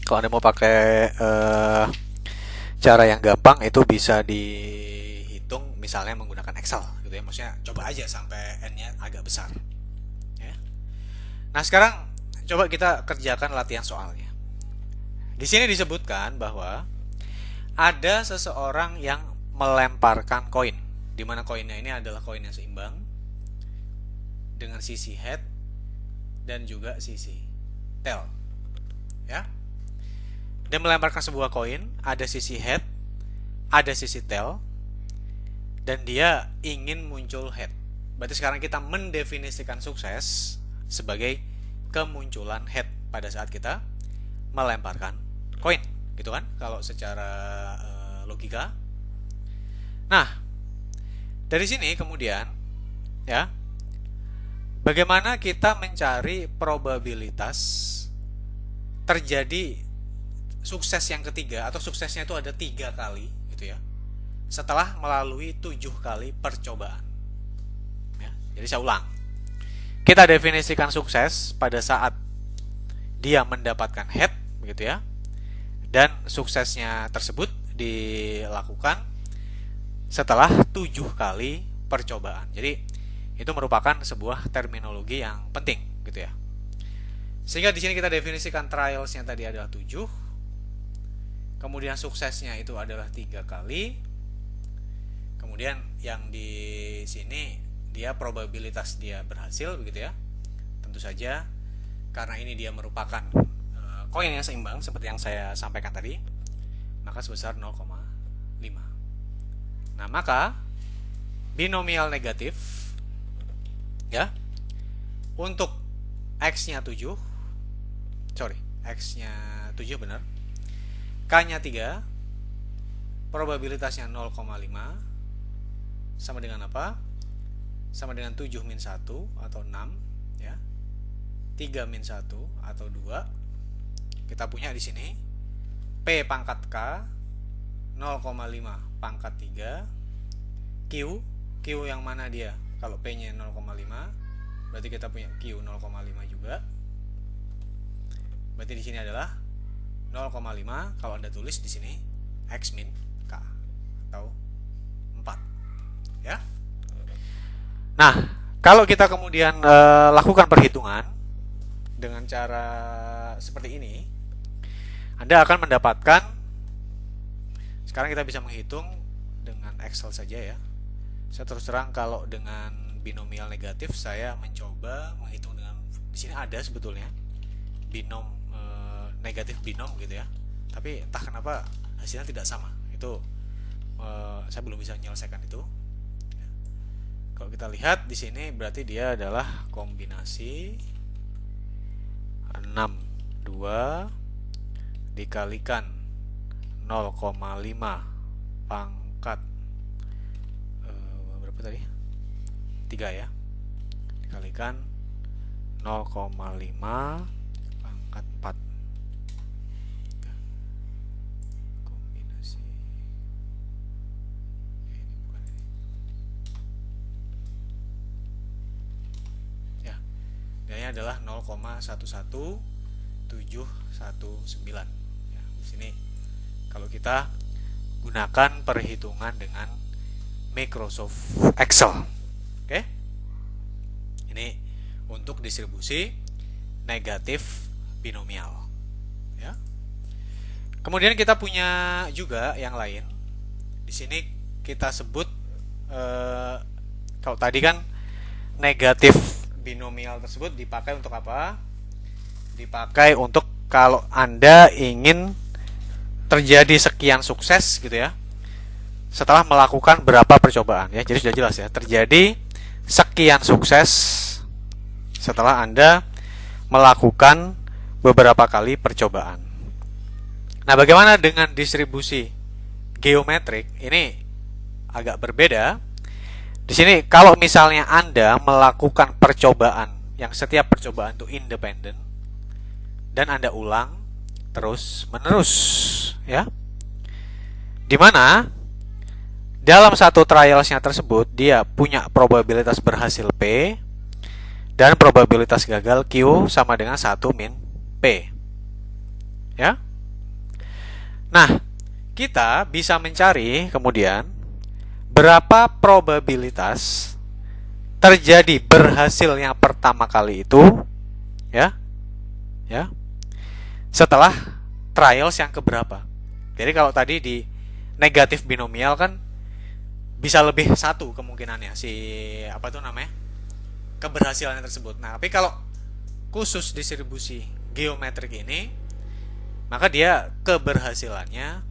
Kalau Anda mau pakai cara yang gampang itu bisa dihitung misalnya menggunakan Excel gitu ya. Maksudnya coba aja sampai N-nya agak besar ya. Nah, sekarang coba kita kerjakan latihan soalnya. Di sini disebutkan bahwa ada seseorang yang melemparkan koin, di mana koinnya ini adalah koin yang seimbang dengan sisi head dan juga sisi tail ya. Dia melemparkan sebuah koin, ada sisi head, ada sisi tail, dan dia ingin muncul head. Berarti sekarang kita mendefinisikan sukses sebagai kemunculan head pada saat kita melemparkan koin, gitu kan? Kalau secara logika. Nah, dari sini kemudian ya, bagaimana kita mencari probabilitas terjadi sukses yang ketiga, atau suksesnya itu ada 3 kali gitu ya, setelah melalui 7 kali percobaan ya. Jadi saya ulang, kita definisikan sukses pada saat dia mendapatkan head begitu ya, dan suksesnya tersebut dilakukan setelah 7 kali percobaan. Jadi itu merupakan sebuah terminologi yang penting gitu ya. Sehingga di sini kita definisikan trialsnya tadi adalah 7. Kemudian suksesnya itu adalah 3 kali. Kemudian yang di sini dia probabilitas dia berhasil begitu ya. Tentu saja karena ini dia merupakan koin yang seimbang seperti yang saya sampaikan tadi, maka sebesar 0,5. Nah, maka binomial negatif ya untuk X-nya 7, X-nya 7 benar, K-nya 3, probabilitasnya 0,5, sama dengan apa? Sama dengan 7 min 1 atau 6 ya. 3 min 1 atau 2. Kita punya di sini P pangkat K 0,5 pangkat 3, Q yang mana dia? Kalau P-nya 0,5, berarti kita punya Q 0,5 juga. Berarti di sini adalah 0,5. Kalau Anda tulis di sini X min K atau 4 ya. Nah, kalau kita kemudian lakukan perhitungan dengan cara seperti ini, Anda akan mendapatkan, sekarang kita bisa menghitung dengan Excel saja ya. Saya terus terang kalau dengan binomial negatif saya mencoba menghitung dengan, di sini ada sebetulnya binom negatif binom gitu ya. Tapi entah kenapa hasilnya tidak sama. Itu saya belum bisa menyelesaikan itu. Kalau kita lihat di sini berarti dia adalah kombinasi 6 2 dikalikan 0,5 pangkat berapa tadi? 3 ya. Dikalikan 0,5 pangkat 4. Kombinasi ini bukan ini. Ya. Nilainya adalah 0,11719. Ya, di sini kalau kita gunakan perhitungan dengan Microsoft Excel. Oke. Ini untuk distribusi negatif binomial. Ya. Kemudian kita punya juga yang lain. Di sini kita sebut kalau tadi kan negatif binomial tersebut dipakai untuk apa? Dipakai untuk kalau Anda ingin terjadi sekian sukses gitu ya, setelah melakukan berapa percobaan ya. Jadi sudah jelas ya, terjadi sekian sukses setelah Anda melakukan beberapa kali percobaan. Nah, bagaimana dengan distribusi geometrik? Ini agak berbeda. Di sini kalau misalnya Anda melakukan percobaan yang setiap percobaan itu independen dan Anda ulang terus menerus ya, dimana dalam satu trialsnya tersebut dia punya probabilitas berhasil P dan probabilitas gagal Q sama dengan 1 min P ya. Nah, kita bisa mencari kemudian berapa probabilitas terjadi berhasil yang pertama kali itu ya setelah trials yang keberapa. Jadi kalau tadi di negatif binomial kan bisa lebih satu kemungkinannya si apa tuh namanya keberhasilannya tersebut. Nah, tapi kalau khusus distribusi geometrik ini, maka dia keberhasilannya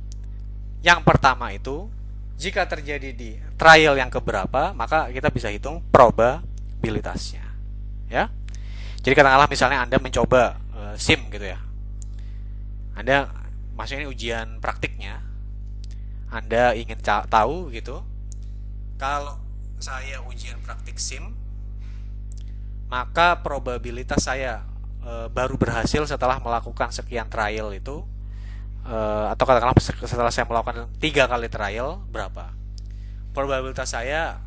yang pertama itu jika terjadi di trial yang keberapa, maka kita bisa hitung probabilitasnya ya. Jadi katakanlah misalnya Anda mencoba SIM gitu ya, Anda maksudnya ini ujian praktiknya, Anda ingin tahu gitu, kalau saya ujian praktik SIM, maka probabilitas saya baru berhasil setelah melakukan sekian trial itu, atau katakanlah setelah saya melakukan 3 kali trial, berapa probabilitas saya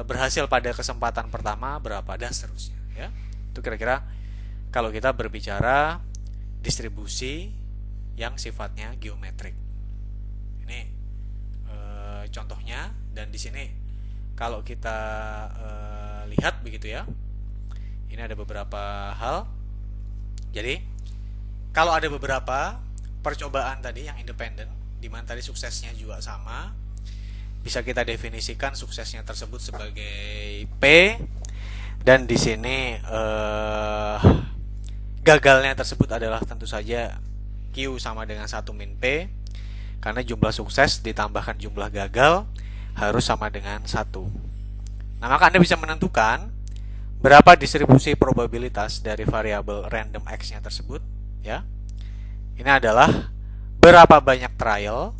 berhasil pada kesempatan pertama, berapa, dan seterusnya ya. Itu kira-kira kalau kita berbicara distribusi yang sifatnya geometrik. Ini contohnya, dan di sini kalau kita lihat begitu ya, ini ada beberapa hal. Jadi kalau ada beberapa percobaan tadi yang independen, di mana tadi suksesnya juga sama, bisa kita definisikan suksesnya tersebut sebagai P, dan di sini gagalnya tersebut adalah tentu saja Q sama dengan 1 min P, karena jumlah sukses ditambahkan jumlah gagal harus sama dengan 1. Nah, maka Anda bisa menentukan berapa distribusi probabilitas dari variabel random X-nya tersebut, ya. Ini adalah berapa banyak trial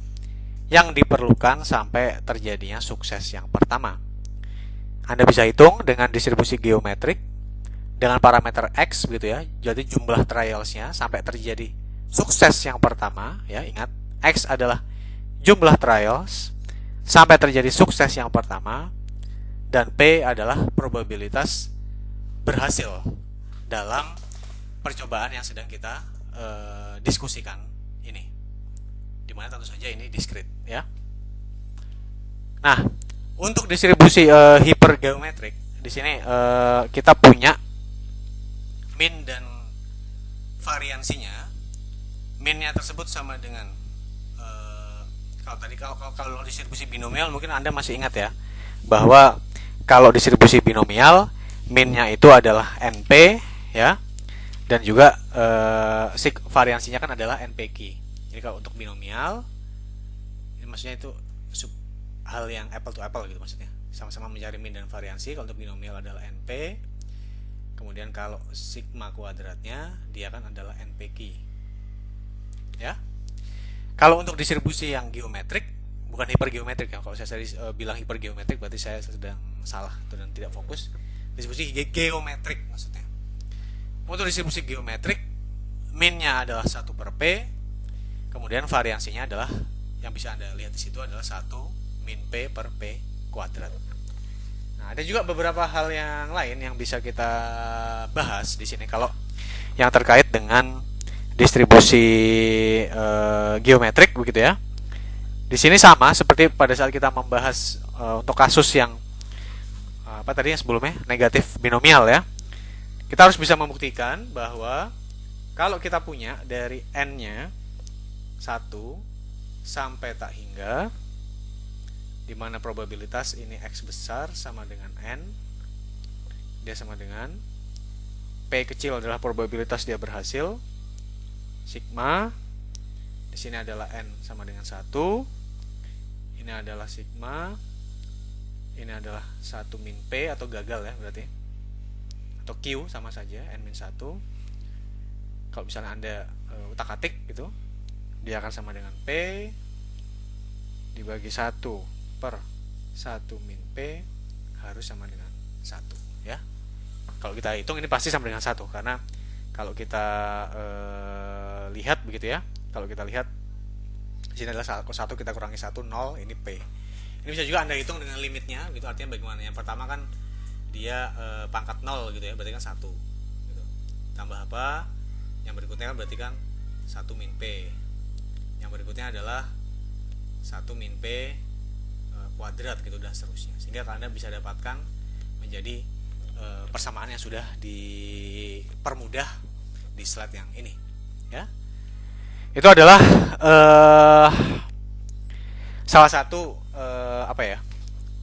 yang diperlukan sampai terjadinya sukses yang pertama. Anda bisa hitung dengan distribusi geometrik dengan parameter X gitu ya. Jadi jumlah trialsnya sampai terjadi sukses yang pertama, ya. Ingat, X adalah jumlah trials sampai terjadi sukses yang pertama, dan P adalah probabilitas berhasil dalam percobaan yang sedang kita diskusikan ini, dimana tentu saja ini diskrit, ya. Nah, untuk distribusi hipergeometrik di sini kita punya min dan variansinya. Minnya tersebut sama dengan kalau distribusi binomial, mungkin Anda masih ingat ya, bahwa kalau distribusi binomial minnya itu adalah NP, ya, dan juga variansinya kan adalah NPQ. Jadi kalau untuk binomial, ini maksudnya itu hal yang apple to apple gitu, maksudnya sama-sama mencari min dan variansi. Kalau untuk binomial adalah NP, kemudian kalau sigma kuadratnya dia kan adalah NPQ, ya. Kalau untuk distribusi yang geometrik, bukan hipergeometrik ya. Kalau saya bilang hipergeometrik berarti saya sedang salah dan tidak fokus. Distribusi geometrik maksudnya. Untuk distribusi geometrik, minnya adalah 1 per P, kemudian variansinya adalah, yang bisa Anda lihat di situ adalah 1 min P per P kuadrat. Nah, ada juga beberapa hal yang lain yang bisa kita bahas di sini kalau yang terkait dengan distribusi geometrik begitu ya. Di sini sama seperti pada saat kita membahas untuk kasus yang apa tadi yang sebelumnya, negatif binomial ya. Kita harus bisa membuktikan bahwa kalau kita punya dari n-nya 1 sampai tak hingga, di mana probabilitas ini X besar sama dengan N, dia sama dengan P kecil adalah probabilitas dia berhasil, sigma di sini adalah N sama dengan 1, ini adalah sigma, ini adalah 1 min P atau gagal ya berarti, atau Q sama saja, N min 1. Kalau misalnya Anda utak-atik gitu, dia akan sama dengan P dibagi 1 per 1 min P harus sama dengan 1 ya. Kalau kita hitung ini pasti sama dengan 1, karena kalau kita lihat begitu ya, kalau kita lihat di sini adalah 1, kita kurangi 1, 0, ini P. Ini bisa juga Anda hitung dengan limitnya gitu, artinya bagaimana. Yang pertama kan dia pangkat 0 gitu ya, berarti kan 1 gitu. Tambah apa? Yang berikutnya kan berarti kan 1 min P. Yang berikutnya adalah 1 min P kuadrat gitu, dan seterusnya. Sehingga Anda bisa dapatkan menjadi persamaan yang sudah dipermudah di slide yang ini ya. Itu adalah salah satu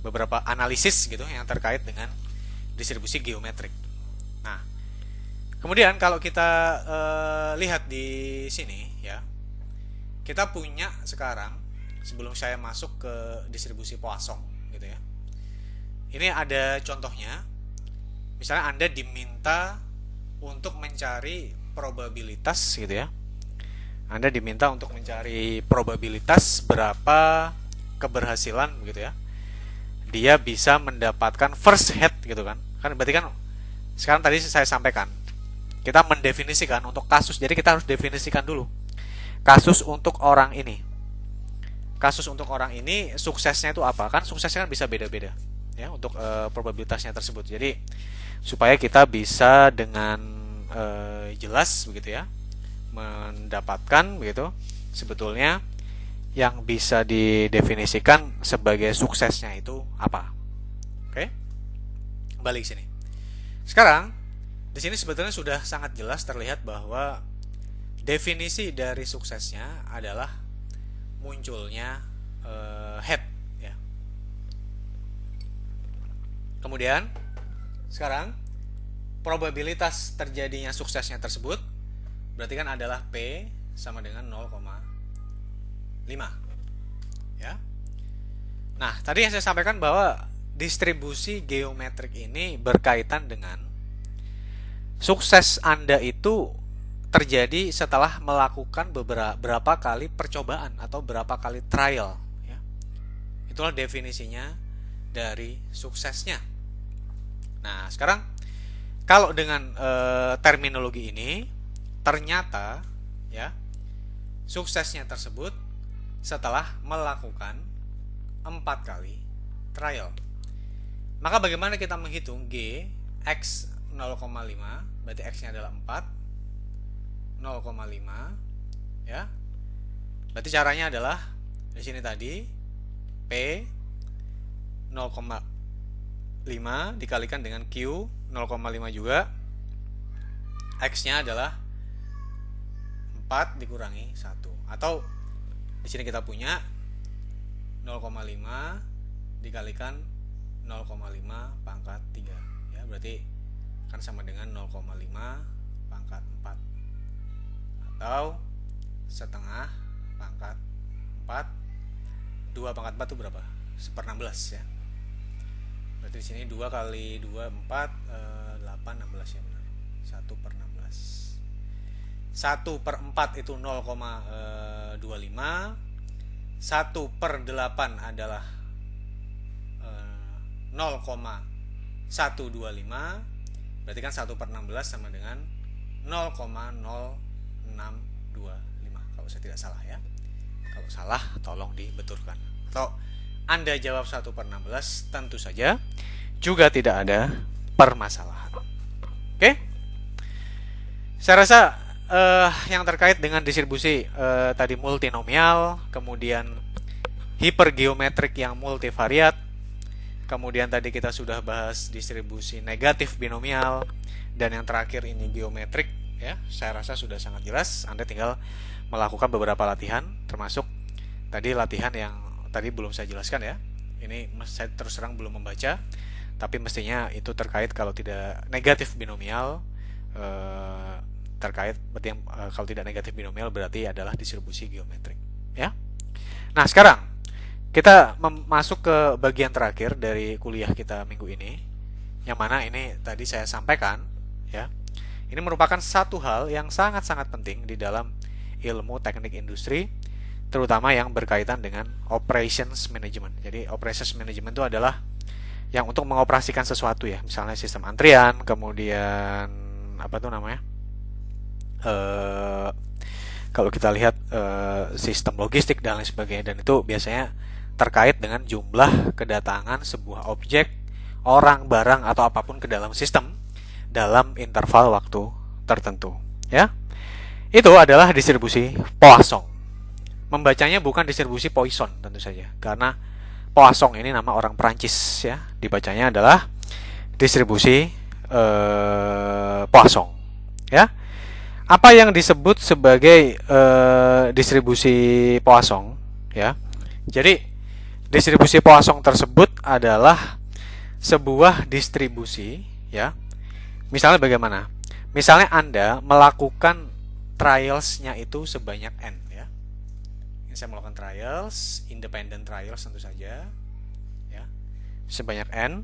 beberapa analisis gitu yang terkait dengan distribusi geometrik. Nah, kemudian kalau kita lihat di sini ya, kita punya sekarang, sebelum saya masuk ke distribusi Poisson gitu ya, ini ada contohnya. Misalnya Anda diminta untuk mencari probabilitas gitu ya, Anda diminta untuk mencari probabilitas berapa keberhasilan gitu ya, dia bisa mendapatkan first head gitu kan. Kan berarti kan sekarang tadi saya sampaikan, kita mendefinisikan untuk kasus. Jadi kita harus definisikan dulu kasus untuk orang ini. Kasus untuk orang ini suksesnya itu apa? Kan suksesnya kan bisa beda-beda ya untuk probabilitasnya tersebut. Jadi supaya kita bisa dengan jelas begitu ya mendapatkan begitu sebetulnya yang bisa didefinisikan sebagai suksesnya itu apa. Oke, kembali ke sini. Sekarang Di sini sebetulnya sudah sangat jelas terlihat bahwa definisi dari suksesnya adalah munculnya head ya. Kemudian sekarang probabilitas terjadinya suksesnya tersebut berarti kan adalah P sama dengan 0,5 ya. Nah, tadi yang saya sampaikan bahwa distribusi geometrik ini berkaitan dengan sukses Anda itu terjadi setelah melakukan beberapa kali percobaan atau berapa kali trial ya. Itulah definisinya dari suksesnya. Nah, sekarang kalau dengan terminologi ini ternyata ya suksesnya tersebut setelah melakukan 4 kali trial. Maka bagaimana kita menghitung G X 0,5, berarti X-nya adalah 4, 0,5 ya. Berarti caranya adalah di sini tadi P 0,5 dikalikan dengan Q 0,5 juga. X-nya adalah 4 dikurangi 1. Atau di sini kita punya 0,5 dikalikan 0,5 pangkat 3 ya, berarti kan sama dengan 0,5 pangkat 4 atau setengah pangkat 4. 2 pangkat 4 itu berapa? 1/16 ya. Berarti di sini 2 kali 2 4 8 16 ya, benar. 1/16. 1/4 itu 0,25. 1/8 adalah 0,125. Berarti kan 1/16 sama dengan 0,0625 kalau saya tidak salah ya. Kalau salah tolong dibetulkan. Atau Anda jawab 1/16, tentu saja juga tidak ada permasalahan. Oke? Saya rasa yang terkait dengan distribusi tadi multinomial, kemudian hipergeometrik yang multivariat, kemudian tadi kita sudah bahas distribusi negatif binomial, dan yang terakhir ini geometrik ya. Saya rasa sudah sangat jelas. Anda tinggal melakukan beberapa latihan, termasuk tadi latihan yang tadi belum saya jelaskan ya. Ini saya terus terang belum membaca, tapi mestinya itu terkait kalau tidak negatif binomial terkait berarti kalau tidak negatif binomial berarti adalah distribusi geometrik ya. Nah, sekarang kita masuk ke bagian terakhir dari kuliah kita minggu ini, yang mana ini tadi saya sampaikan ya. Ini merupakan satu hal yang sangat-sangat penting di dalam ilmu teknik industri, terutama yang berkaitan dengan operations management. Jadi operations management itu adalah yang untuk mengoperasikan sesuatu ya, misalnya sistem antrian, kemudian apa tuh namanya? Kalau kita lihat sistem logistik dan lain sebagainya, dan itu biasanya terkait dengan jumlah kedatangan sebuah objek, orang, barang atau apapun ke dalam sistem dalam interval waktu tertentu ya. Itu adalah distribusi Poisson. Membacanya bukan distribusi Poisson tentu saja, karena Poisson ini nama orang Perancis ya. Dibacanya adalah distribusi Poisson ya. Apa yang disebut sebagai distribusi Poisson ya. Jadi distribusi Poisson tersebut adalah sebuah distribusi ya. Misalnya bagaimana? Misalnya Anda melakukan trials-nya itu sebanyak N ya. Ini saya melakukan trials, independent trials tentu saja ya. Sebanyak N.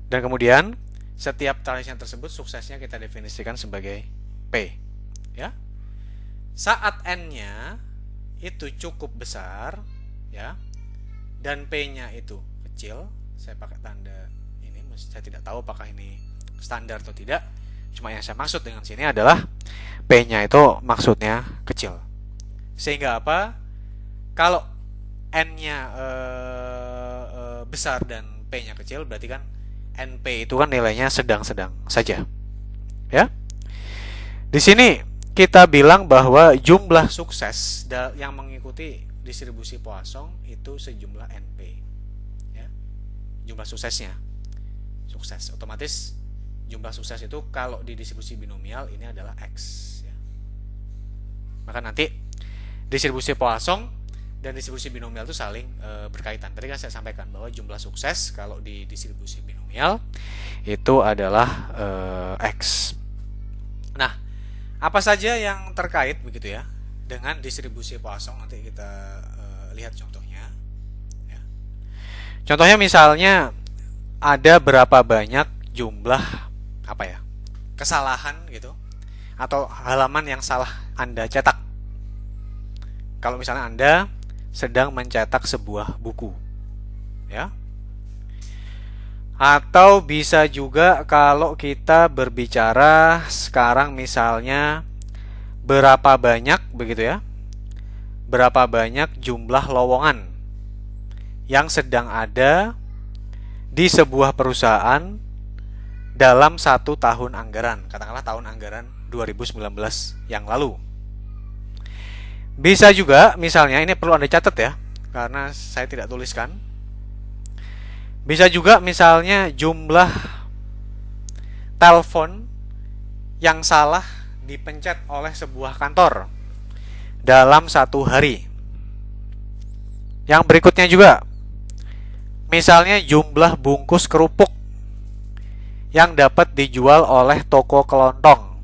Dan kemudian setiap trials-nya tersebut suksesnya kita definisikan sebagai P ya. Saat N-nya itu cukup besar ya, dan P-nya itu kecil, saya pakai tanda ini, saya tidak tahu apakah ini standar atau tidak. Cuma yang saya maksud dengan sini adalah P-nya itu maksudnya kecil. Sehingga apa? Kalau N-nya besar dan P-nya kecil, berarti kan NP itu kan nilainya sedang-sedang saja ya. Di sini kita bilang bahwa jumlah sukses yang mengikuti distribusi Poisson itu sejumlah NP ya. Jumlah suksesnya. Sukses otomatis Jumlah sukses itu kalau di distribusi binomial ini adalah X ya. Maka nanti distribusi Poisson dan distribusi binomial itu saling berkaitan. Tadi kan saya sampaikan bahwa jumlah sukses kalau di distribusi binomial itu adalah X. Nah, apa saja yang terkait begitu ya dengan distribusi Poisson? Nanti kita lihat contohnya ya. Contohnya misalnya ada berapa banyak jumlah kesalahan gitu atau halaman yang salah Anda cetak. Kalau misalnya Anda sedang mencetak sebuah buku ya. Atau bisa juga kalau kita berbicara sekarang misalnya berapa banyak begitu ya. Berapa banyak jumlah lowongan yang sedang ada di sebuah perusahaan dalam 1 tahun anggaran, katakanlah tahun anggaran 2019 yang lalu. Bisa juga misalnya, ini perlu Anda catat ya, karena saya tidak tuliskan. Bisa juga misalnya jumlah telepon yang salah dipencet oleh sebuah kantor dalam 1 hari. Yang berikutnya juga, misalnya jumlah bungkus kerupuk yang dapat dijual oleh toko kelontong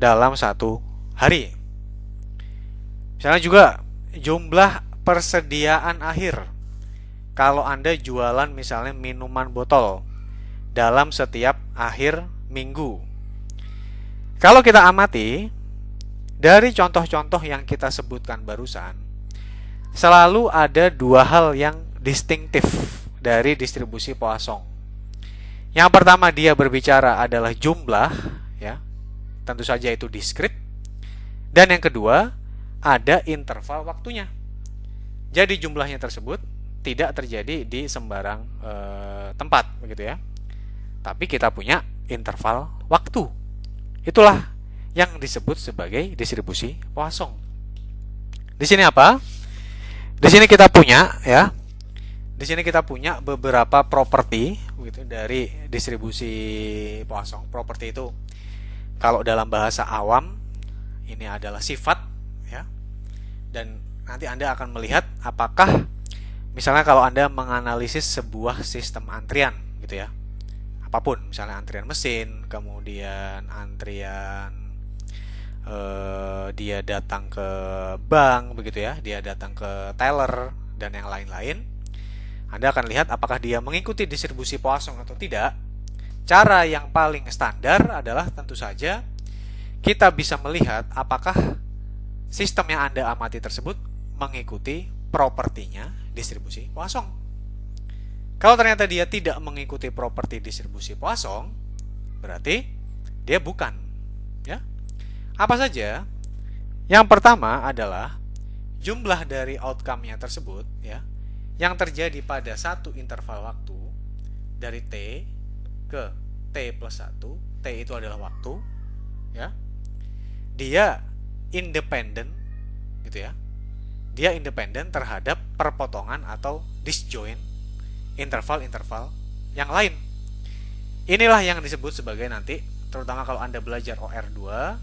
dalam 1 hari. Misalnya juga jumlah persediaan akhir kalau Anda jualan misalnya minuman botol dalam setiap akhir minggu. Kalau kita amati dari contoh-contoh yang kita sebutkan barusan, selalu ada 2 hal yang distinktif dari distribusi Poisson. Yang pertama, dia berbicara adalah jumlah ya. Tentu saja itu diskrit. Dan yang kedua, ada interval waktunya. Jadi jumlahnya tersebut tidak terjadi di sembarang tempat begitu ya. Tapi kita punya interval waktu. Itulah yang disebut sebagai distribusi Poisson. Di sini apa? Di sini kita punya ya. Di sini kita punya beberapa properti begitu dari distribusi Poisson. Properti itu kalau dalam bahasa awam ini adalah sifat ya. Dan nanti Anda akan melihat apakah misalnya kalau Anda menganalisis sebuah sistem antrian gitu ya. Apapun, misalnya antrian mesin, kemudian antrian dia datang ke bank begitu ya, dia datang ke teller dan yang lain-lain. Anda akan lihat apakah dia mengikuti distribusi Poisson atau tidak. Cara yang paling standar adalah tentu saja kita bisa melihat apakah sistem yang Anda amati tersebut mengikuti propertinya distribusi Poisson. Kalau ternyata dia tidak mengikuti properti distribusi Poisson, berarti dia bukan. Ya. Apa saja? Yang pertama adalah jumlah dari outcome-nya tersebut, ya, yang terjadi pada satu interval waktu dari T ke T plus 1. T itu adalah waktu, ya. Dia independen, gitu ya. Dia independen terhadap perpotongan atau disjoint interval-interval yang lain. Inilah yang disebut sebagai nanti, terutama kalau Anda belajar OR2,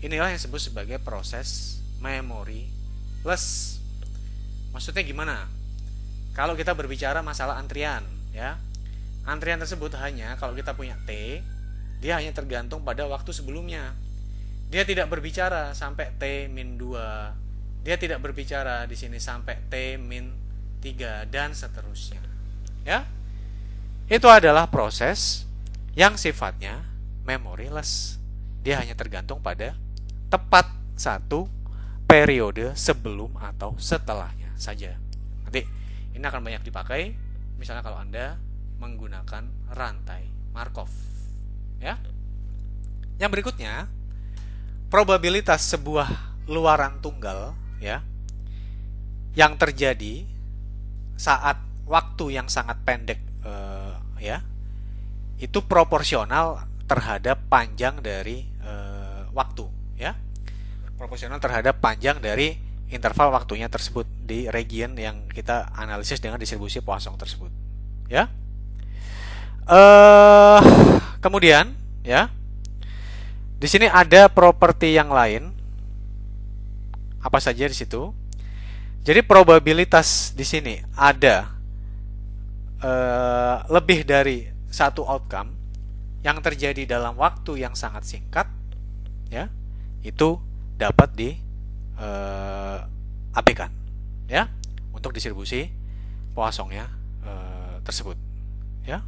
inilah yang disebut sebagai proses memoryless. Maksudnya gimana? Kalau kita berbicara masalah antrian, ya, antrian tersebut hanya kalau kita punya T, dia hanya tergantung pada waktu sebelumnya. Dia tidak berbicara sampai T-2. Dia tidak berbicara di sini sampai T-3 dan seterusnya. Ya, itu adalah proses yang sifatnya memoryless. Dia hanya tergantung pada tepat satu periode sebelum atau setelahnya saja. Nanti ini akan banyak dipakai misalnya kalau Anda menggunakan rantai Markov. Ya. Yang berikutnya, probabilitas sebuah luaran tunggal, ya, yang terjadi saat waktu yang sangat pendek, ya, itu proporsional terhadap panjang dari waktu, ya, proporsional terhadap panjang dari interval waktunya tersebut di region yang kita analisis dengan distribusi Poisson tersebut, ya. kemudian ya, di sini ada properti yang lain. Apa saja di situ? Jadi probabilitas di sini ada lebih dari satu outcome yang terjadi dalam waktu yang sangat singkat, ya, itu dapat diabaikan, ya, untuk distribusi Poissonnya tersebut, ya.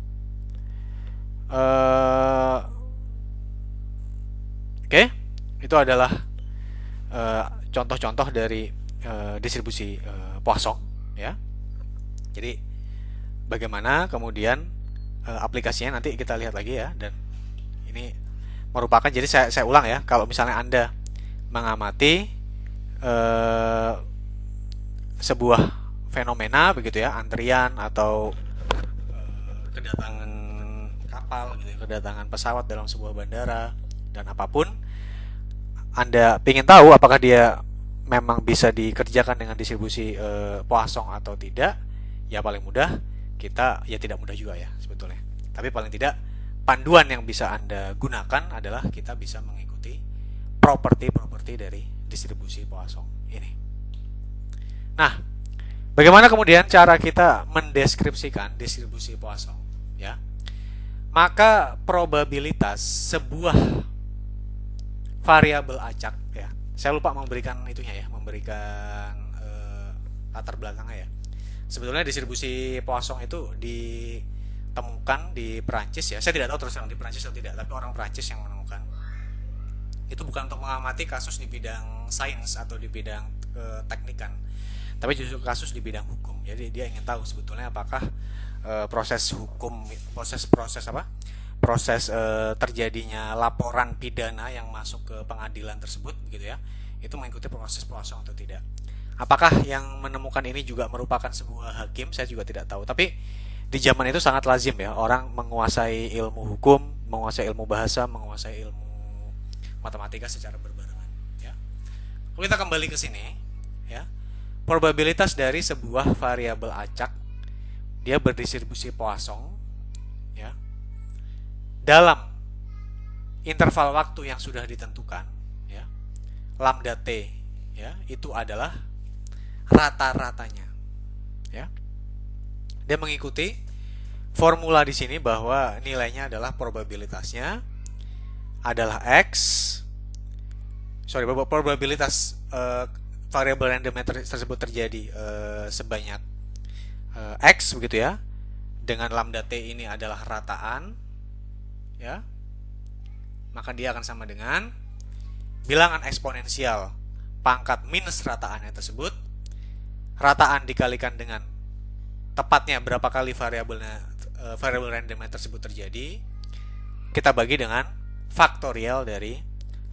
Oke, itu adalah contoh-contoh dari distribusi Poisson, ya. Jadi bagaimana kemudian aplikasinya nanti kita lihat lagi ya. Dan ini merupakan, jadi saya ulang ya, kalau misalnya Anda mengamati sebuah fenomena begitu ya, antrian atau kedatangan kapal gitu, kedatangan pesawat dalam sebuah bandara dan apapun, Anda ingin tahu apakah dia memang bisa dikerjakan dengan distribusi Poisson atau tidak, ya paling mudah kita, ya tidak mudah juga ya sebetulnya, tapi paling tidak panduan yang bisa Anda gunakan adalah kita bisa mengikuti properti-properti dari distribusi Poisson ini. Nah, bagaimana kemudian cara kita mendeskripsikan distribusi Poisson, ya? Maka probabilitas sebuah variabel acak, ya. Saya lupa memberikan itunya ya, memberikan latar belakangnya ya. Sebetulnya distribusi Poisson itu ditemukan di Perancis ya. Saya tidak tahu terus terang di Perancis atau tidak, tapi orang Perancis yang menemukan. Itu bukan untuk mengamati kasus di bidang sains atau di bidang teknikan, tapi justru kasus di bidang hukum. Jadi dia ingin tahu sebetulnya apakah proses hukum, proses terjadinya laporan pidana yang masuk ke pengadilan tersebut gitu ya, itu mengikuti proses Poisson atau tidak. Apakah yang menemukan ini juga merupakan sebuah hakim, saya juga tidak tahu. Tapi di zaman itu sangat lazim ya, orang menguasai ilmu hukum, menguasai ilmu bahasa, menguasai ilmu matematika secara berbarengan ya. Kalau kita kembali ke sini ya, probabilitas dari sebuah variabel acak, dia berdistribusi Poisson ya, dalam interval waktu yang sudah ditentukan ya, lambda t ya, itu adalah rata-ratanya ya. Dia mengikuti formula di sini bahwa nilainya adalah probabilitasnya adalah probabilitas variabel random tersebut terjadi sebanyak X begitu ya, dengan lambda t ini adalah rataan ya, maka dia akan sama dengan bilangan eksponensial pangkat minus rataannya tersebut, rataan dikalikan dengan tepatnya berapa kali variabel randomnya tersebut terjadi, kita bagi dengan faktorial dari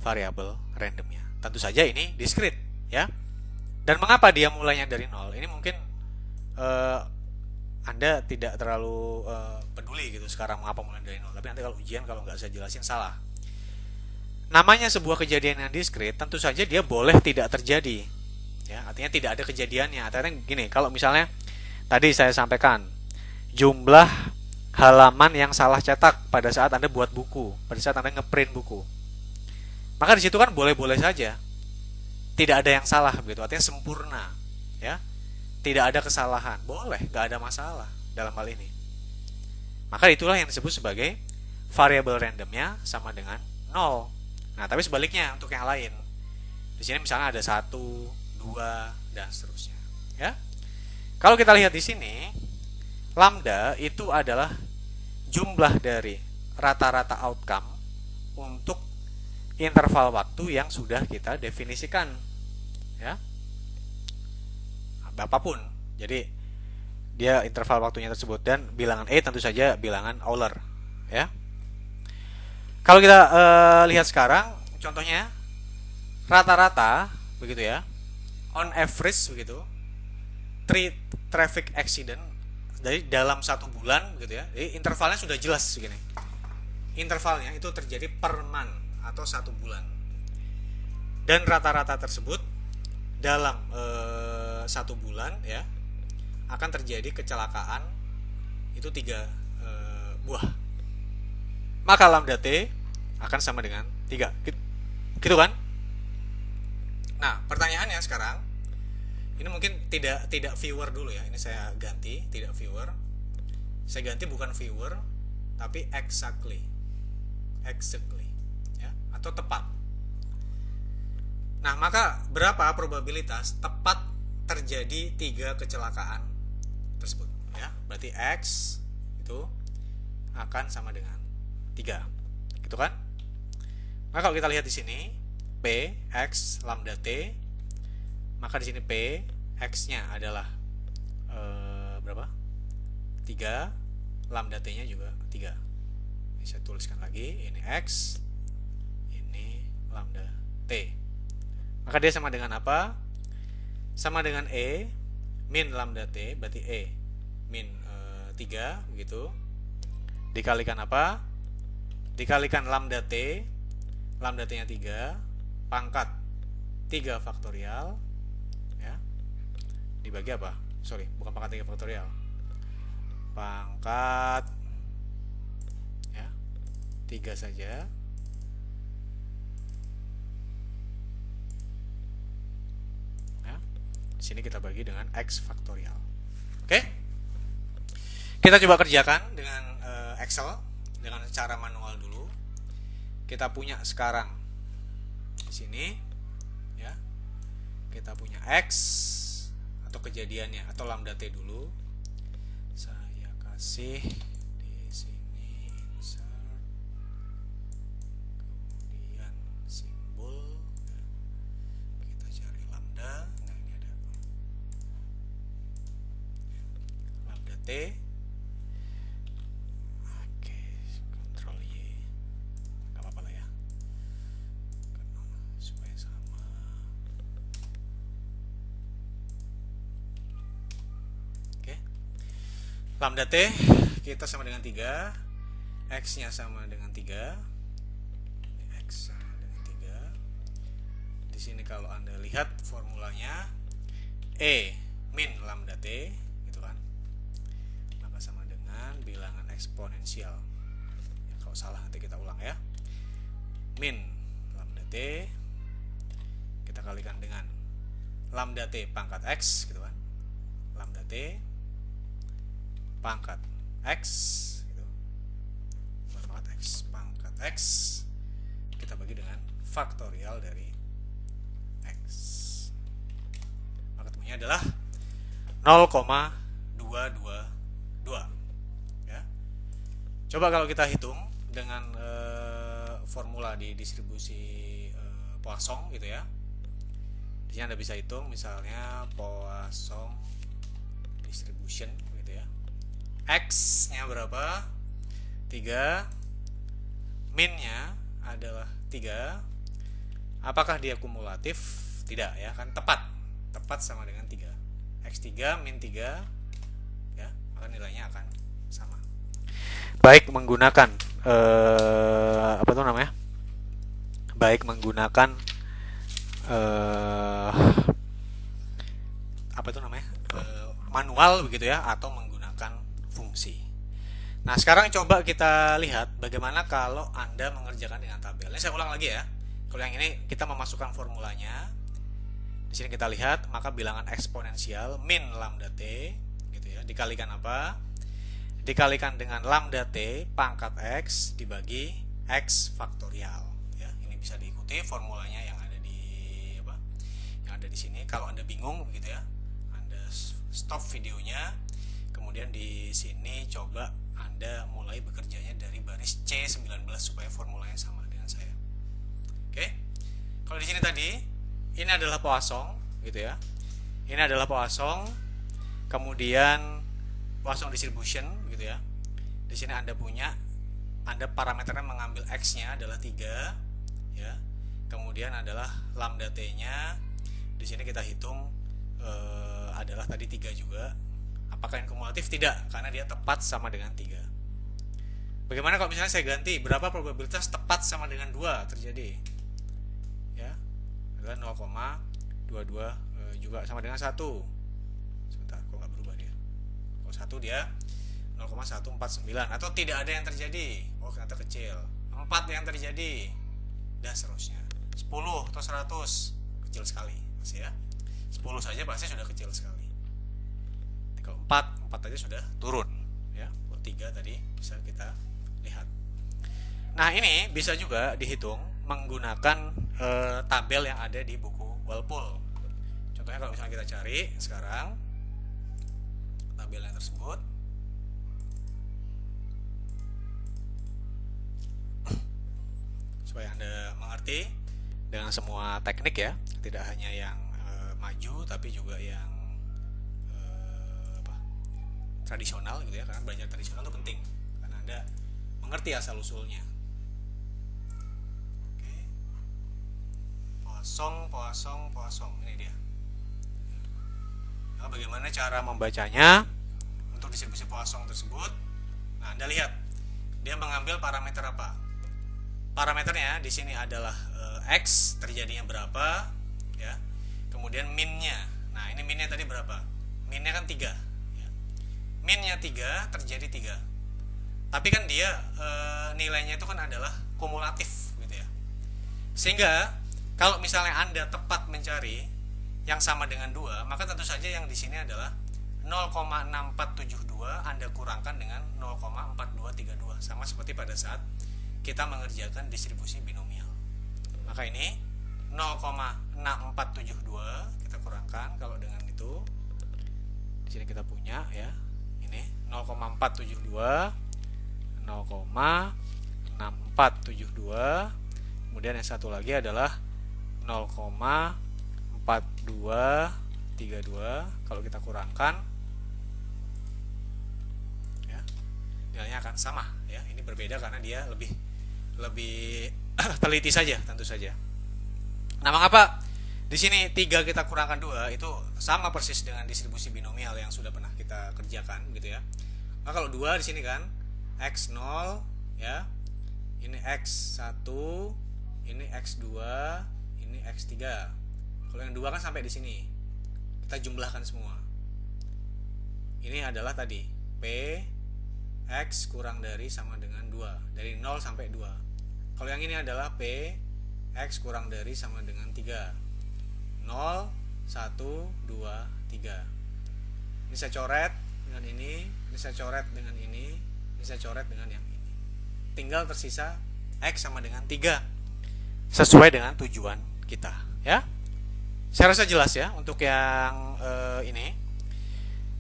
variabel randomnya. Tentu saja ini diskrit ya. Dan mengapa dia mulainya dari 0? Ini mungkin Anda tidak terlalu peduli gitu sekarang mengapa mulai dari 0. Tapi nanti kalau ujian, kalau nggak saya jelasin salah. Namanya sebuah kejadian yang diskrit, tentu saja dia boleh tidak terjadi. Ya, artinya tidak ada kejadiannya. Artinya gini, kalau misalnya tadi saya sampaikan jumlah halaman yang salah cetak pada saat Anda buat buku, pada saat Anda ngeprint buku, maka di situ kan boleh-boleh saja, tidak ada yang salah begitu, artinya sempurna ya, tidak ada kesalahan, boleh, nggak ada masalah dalam hal ini. Maka itulah yang disebut sebagai variabel randomnya sama dengan 0. Nah, tapi sebaliknya untuk yang lain, di sini misalnya ada 1, 2 dan seterusnya ya. Kalau kita lihat di sini, lambda itu adalah jumlah dari rata-rata outcome untuk interval waktu yang sudah kita definisikan ya, apapun. Jadi dia interval waktunya tersebut, dan bilangan E tentu saja bilangan Euler ya. Kalau kita lihat sekarang contohnya, rata-rata begitu ya, on average begitu, 3 traffic accident dari dalam 1 bulan begitu ya. Jadi intervalnya sudah jelas begini. Intervalnya itu terjadi per month atau 1 bulan. Dan rata-rata tersebut dalam 1 bulan ya akan terjadi kecelakaan itu 3 buah maka lambda T akan sama dengan 3. Gitu kan? Nah, pertanyaannya sekarang, ini mungkin tidak viewer dulu ya. Ini saya ganti, tidak viewer. Saya ganti bukan viewer, tapi exactly ya, atau tepat. Nah, maka berapa probabilitas tepat terjadi 3 kecelakaan tersebut ya? Berarti X itu akan sama dengan 3. Gitu kan? Nah, kalau kita lihat di sini P X lambda T, maka di sini P X-nya adalah berapa? 3, lambda T-nya juga 3. Ini saya tuliskan lagi, ini X, ini lambda T. Maka dia sama dengan apa? Sama dengan E min lambda T, berarti E min 3 begitu. Dikalikan apa? Dikalikan lambda T, lambda T-nya 3, pangkat 3 faktorial ya. Dibagi apa? Sorry, bukan pangkat 3 faktorial. Pangkat ya 3 saja. Ya. Di sini kita bagi dengan X faktorial. Oke? Kita coba kerjakan dengan Excel dengan cara manual dulu. Kita punya sekarang di sini ya. Kita punya X atau kejadiannya atau lambda T dulu. Saya kasih di sini insert, kemudian simbol ya. Kita cari lambda. Nah, ini ada lambda T. Lambda T kita sama dengan 3, X nya sama dengan 3, X sama dengan 3. Di sini kalau Anda lihat formulanya E min lambda T gitu kan, maka sama dengan bilangan eksponensial ya, kalau salah nanti kita ulang ya. Min lambda T kita kalikan dengan lambda T pangkat X gitu kan, lambda T pangkat X gitu. Pangkat X kita bagi dengan faktorial dari X, maka temunya adalah 0,222 ya. Coba kalau kita hitung dengan formula di distribusi Poisson gitu ya. Di sini Anda bisa hitung misalnya Poisson distribution gitu ya. X nya berapa? 3, min nya adalah 3. Apakah dia kumulatif? Tidak ya, kan tepat sama dengan 3. X3 min 3 ya, maka nilainya akan sama. Baik menggunakan apa itu namanya? Baik menggunakan apa itu namanya? Manual begitu ya, atau menggunakan fungsi. Nah, sekarang coba kita lihat bagaimana kalau Anda mengerjakan dengan tabel. Ini saya ulang lagi ya. Kalau yang ini kita memasukkan formulanya. Di sini kita lihat, maka bilangan eksponensial min lambda T gitu ya, dikalikan apa? Dikalikan dengan lambda T pangkat X dibagi X faktorial ya. Ini bisa diikuti formulanya yang ada di apa? Yang ada di sini. Kalau Anda bingung begitu ya, Anda stop videonya. Kemudian di sini coba Anda mulai bekerjanya dari baris C19 supaya formulanya sama dengan saya. Oke. Kalau di sini tadi ini adalah Poisson gitu ya. Ini adalah Poisson. Kemudian Poisson distribution gitu ya. Di sini Anda parameternya mengambil X-nya adalah 3 ya. Kemudian adalah lambda T-nya. Di sini kita hitung adalah tadi 3 juga. Apakah yang kumulatif? Tidak, karena dia tepat sama dengan 3. Bagaimana kalau misalnya saya ganti, berapa probabilitas tepat sama dengan 2 terjadi? Ya, adalah 0,22 juga sama dengan 1. Sebentar, kok nggak berubah dia? Kalau 1 dia 0,149 atau tidak ada yang terjadi. Oh, ternyata kecil. 4 yang terjadi. Dan seterusnya. 10 atau 100 kecil sekali pasti ya. 10 saja pasti sudah kecil sekali. Kalau 4 aja sudah turun ya. 3 tadi bisa kita lihat. Nah, ini bisa juga dihitung menggunakan tabel yang ada di buku Walpole. Contohnya kalau misalnya kita cari sekarang tabelnya tersebut, supaya Anda mengerti dengan semua teknik ya, tidak hanya yang maju tapi juga yang tradisional gitu ya, karena belajar tradisional itu penting karena Anda mengerti asal usulnya. Oke. Poisson, ini dia. Nah, bagaimana cara membacanya untuk distribusi Poisson tersebut? Nah, Anda lihat dia mengambil parameter apa? Parameternya di sini adalah X terjadinya berapa ya. Kemudian minnya. Nah, ini minnya tadi berapa? Minnya kan 3 ya. Minnya 3 terjadi 3. Tapi kan dia nilainya itu kan adalah kumulatif gitu ya. Sehingga kalau misalnya Anda tepat mencari yang sama dengan 2, maka tentu saja yang di sini adalah 0,6472 Anda kurangkan dengan 0,4232, sama seperti pada saat kita mengerjakan distribusi binomial. Maka ini 0,6472 kita kurangkan kalau dengan itu. Di sini kita punya ya. Ini 0,472, 0,6472. Kemudian yang satu lagi adalah 0,4232. Kalau kita kurangkan ya, nilainya akan sama ya. Ini berbeda karena dia lebih teliti saja tentu saja. Nah, mengapa di sini 3 kita kurangkan 2 itu sama persis dengan distribusi binomial yang sudah pernah kita kerjakan gitu ya. Nah, kalau 2 di sini kan X0 ya. Ini X1, ini X2, ini X3. Kalau yang 2 kan sampai di sini. Kita jumlahkan semua. Ini adalah tadi P X kurang dari sama dengan 2. Dari 0 sampai 2. Kalau yang ini adalah P X kurang dari sama dengan 3. 0, 1, 2, 3. Ini saya coret dengan ini saya coret dengan ini saya coret dengan yang ini. Tinggal tersisa X sama dengan 3. Sesuai dengan tujuan kita ya. Saya rasa jelas ya untuk yang ini.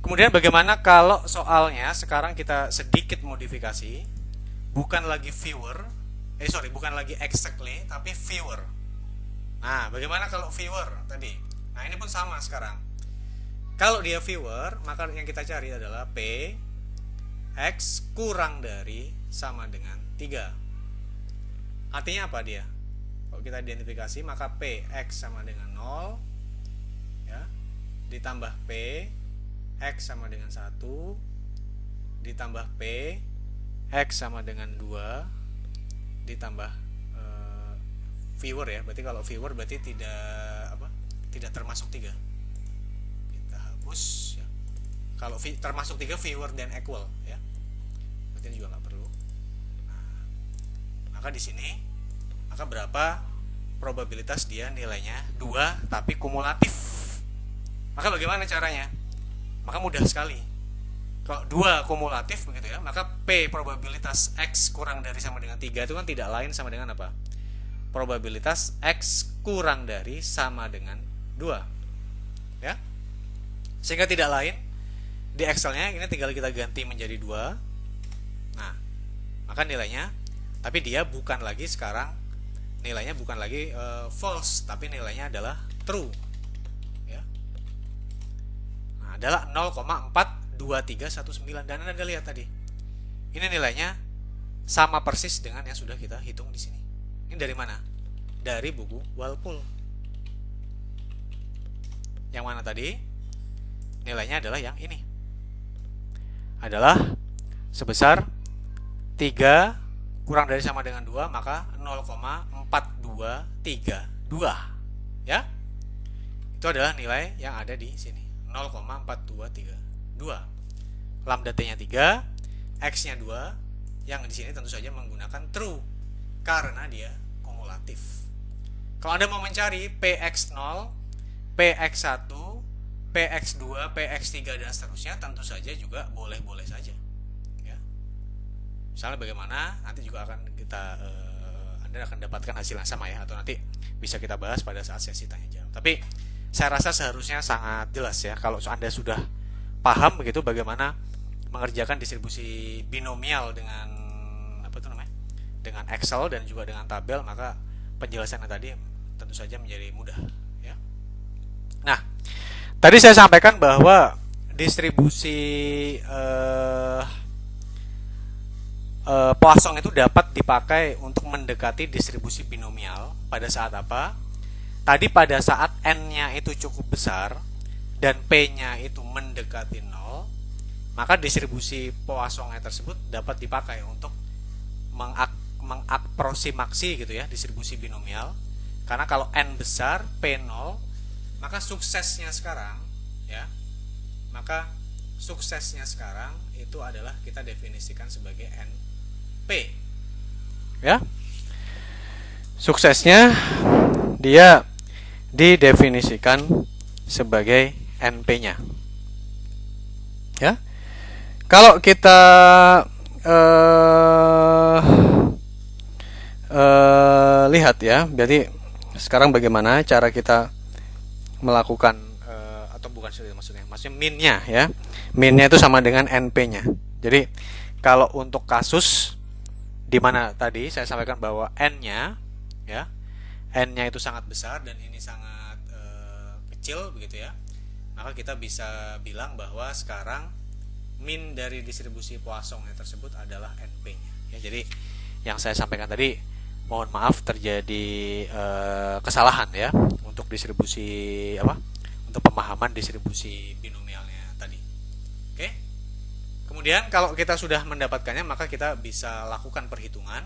Kemudian bagaimana kalau soalnya sekarang kita sedikit modifikasi, bukan lagi bukan lagi exactly tapi viewer. Nah, bagaimana kalau viewer tadi? Nah, ini pun sama sekarang. Kalau dia viewer, maka yang kita cari adalah P X kurang dari sama dengan 3. Artinya apa dia? Kalau kita identifikasi, maka P X sama dengan 0 ya, ditambah P X sama dengan 1 ditambah P X sama dengan 2 ditambah viewer ya. Berarti kalau viewer berarti tidak termasuk 3. Kita hapus ya. Kalau termasuk 3 viewer dan equal ya. Berarti ini juga nggak perlu. Nah, maka di sini maka berapa probabilitas dia nilainya 2 tapi kumulatif. Maka bagaimana caranya? Maka mudah sekali. Kalau 2 kumulatif begitu ya, maka P probabilitas X kurang dari sama dengan 3 itu kan tidak lain sama dengan apa? Probabilitas X kurang dari sama dengan 2 ya. Sehingga tidak lain di Excelnya ini tinggal kita ganti menjadi 2. Nah, maka nilainya, tapi dia bukan lagi sekarang nilainya bukan lagi false, tapi nilainya adalah true ya. Nah, adalah 0,42319. Dan Anda lihat tadi, ini nilainya sama persis dengan yang sudah kita hitung di sini. Ini dari mana? Dari buku Walpole. Yang mana tadi? Nilainya adalah yang ini. Adalah sebesar 3 kurang dari sama dengan 2, maka 0,4232 ya. Itu adalah nilai yang ada di sini, 0,4232. Lambda T-nya 3, X-nya 2, yang di sini tentu saja menggunakan true karena dia kumulatif. Kalau Anda mau mencari PX0, PX1, PX2, PX3 dan seterusnya, tentu saja juga boleh-boleh saja. Ya. Misalnya bagaimana, nanti juga akan kita Anda akan dapatkan hasil yang sama ya, atau nanti bisa kita bahas pada saat sesi tanya jawab. Tapi saya rasa seharusnya sangat jelas ya kalau Anda sudah paham begitu bagaimana mengerjakan distribusi binomial dengan dengan Excel dan juga dengan tabel, maka penjelasannya tadi tentu saja menjadi mudah ya. Nah, tadi saya sampaikan bahwa distribusi Poisson itu dapat dipakai untuk mendekati distribusi binomial pada saat apa? Tadi pada saat n-nya itu cukup besar dan p-nya itu mendekati 0, maka distribusi Poissonnya tersebut dapat dipakai untuk mengaproksimasi gitu ya distribusi binomial. Karena kalau n besar, p 0, maka suksesnya sekarang ya, maka suksesnya sekarang itu adalah kita definisikan sebagai np ya. Suksesnya dia didefinisikan sebagai np-nya ya. Kalau kita lihat ya, berarti sekarang bagaimana cara kita melakukan atau bukan maksudnya min-nya ya. Min-nya itu sama dengan np-nya. Jadi kalau untuk kasus di mana tadi saya sampaikan bahwa n-nya ya, n-nya itu sangat besar dan ini sangat kecil begitu ya, maka kita bisa bilang bahwa sekarang min dari distribusi Poissonnya tersebut adalah np-nya ya. Jadi yang saya sampaikan tadi, mohon maaf terjadi kesalahan ya untuk distribusi untuk pemahaman distribusi binomialnya tadi. Oke. Kemudian kalau kita sudah mendapatkannya, maka kita bisa lakukan perhitungan.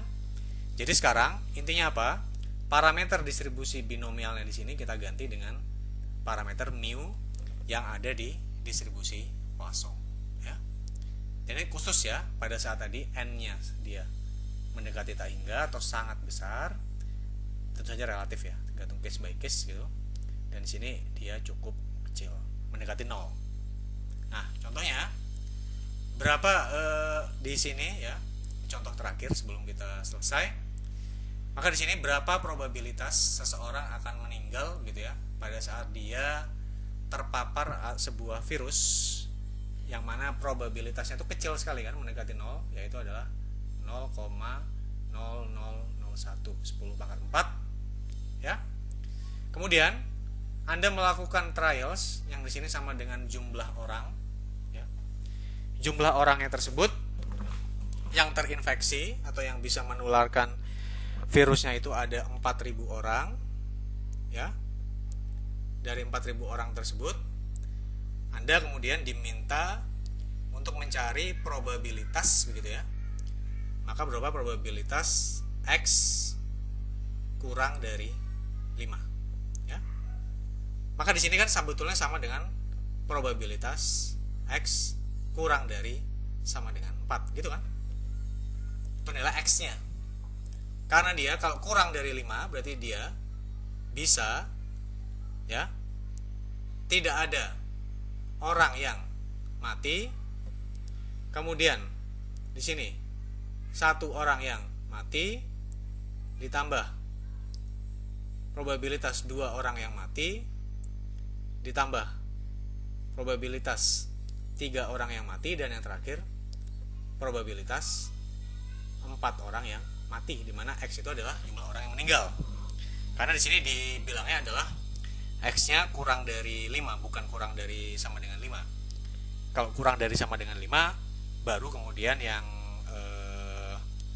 Jadi sekarang intinya apa? Parameter distribusi binomialnya di sini kita ganti dengan parameter mu yang ada di distribusi Poisson ya. Dan ini khusus ya pada saat tadi n-nya dia mendekati tak hingga atau sangat besar, tentu saja relatif ya, tergantung case by case gitu. Dan di sini dia cukup kecil, mendekati 0. Nah, contohnya berapa di sini ya, contoh terakhir sebelum kita selesai. Maka di sini berapa probabilitas seseorang akan meninggal gitu ya pada saat dia terpapar sebuah virus yang mana probabilitasnya itu kecil sekali kan, mendekati 0, yaitu adalah 0,0001 10⁴ ya. Kemudian Anda melakukan trials yang di sini sama dengan jumlah orang ya. Jumlah orangnya tersebut yang terinfeksi atau yang bisa menularkan virusnya itu ada 4.000 orang ya. Dari 4.000 orang tersebut Anda kemudian diminta untuk mencari probabilitas begitu ya. Maka berapa probabilitas X kurang dari 5 ya. Maka di sini kan sebetulnya sama dengan probabilitas X kurang dari sama dengan 4 gitu kan. Itu nilai X-nya. Karena dia kalau kurang dari 5 berarti dia bisa ya, tidak ada orang yang mati. Kemudian di sini 1 orang yang mati ditambah probabilitas 2 orang yang mati ditambah probabilitas 3 orang yang mati, dan yang terakhir probabilitas 4 orang yang mati, di mana X itu adalah jumlah orang yang meninggal. Karena di sini dibilangnya adalah X-nya kurang dari 5, bukan kurang dari sama dengan 5. Kalau kurang dari sama dengan 5, baru kemudian yang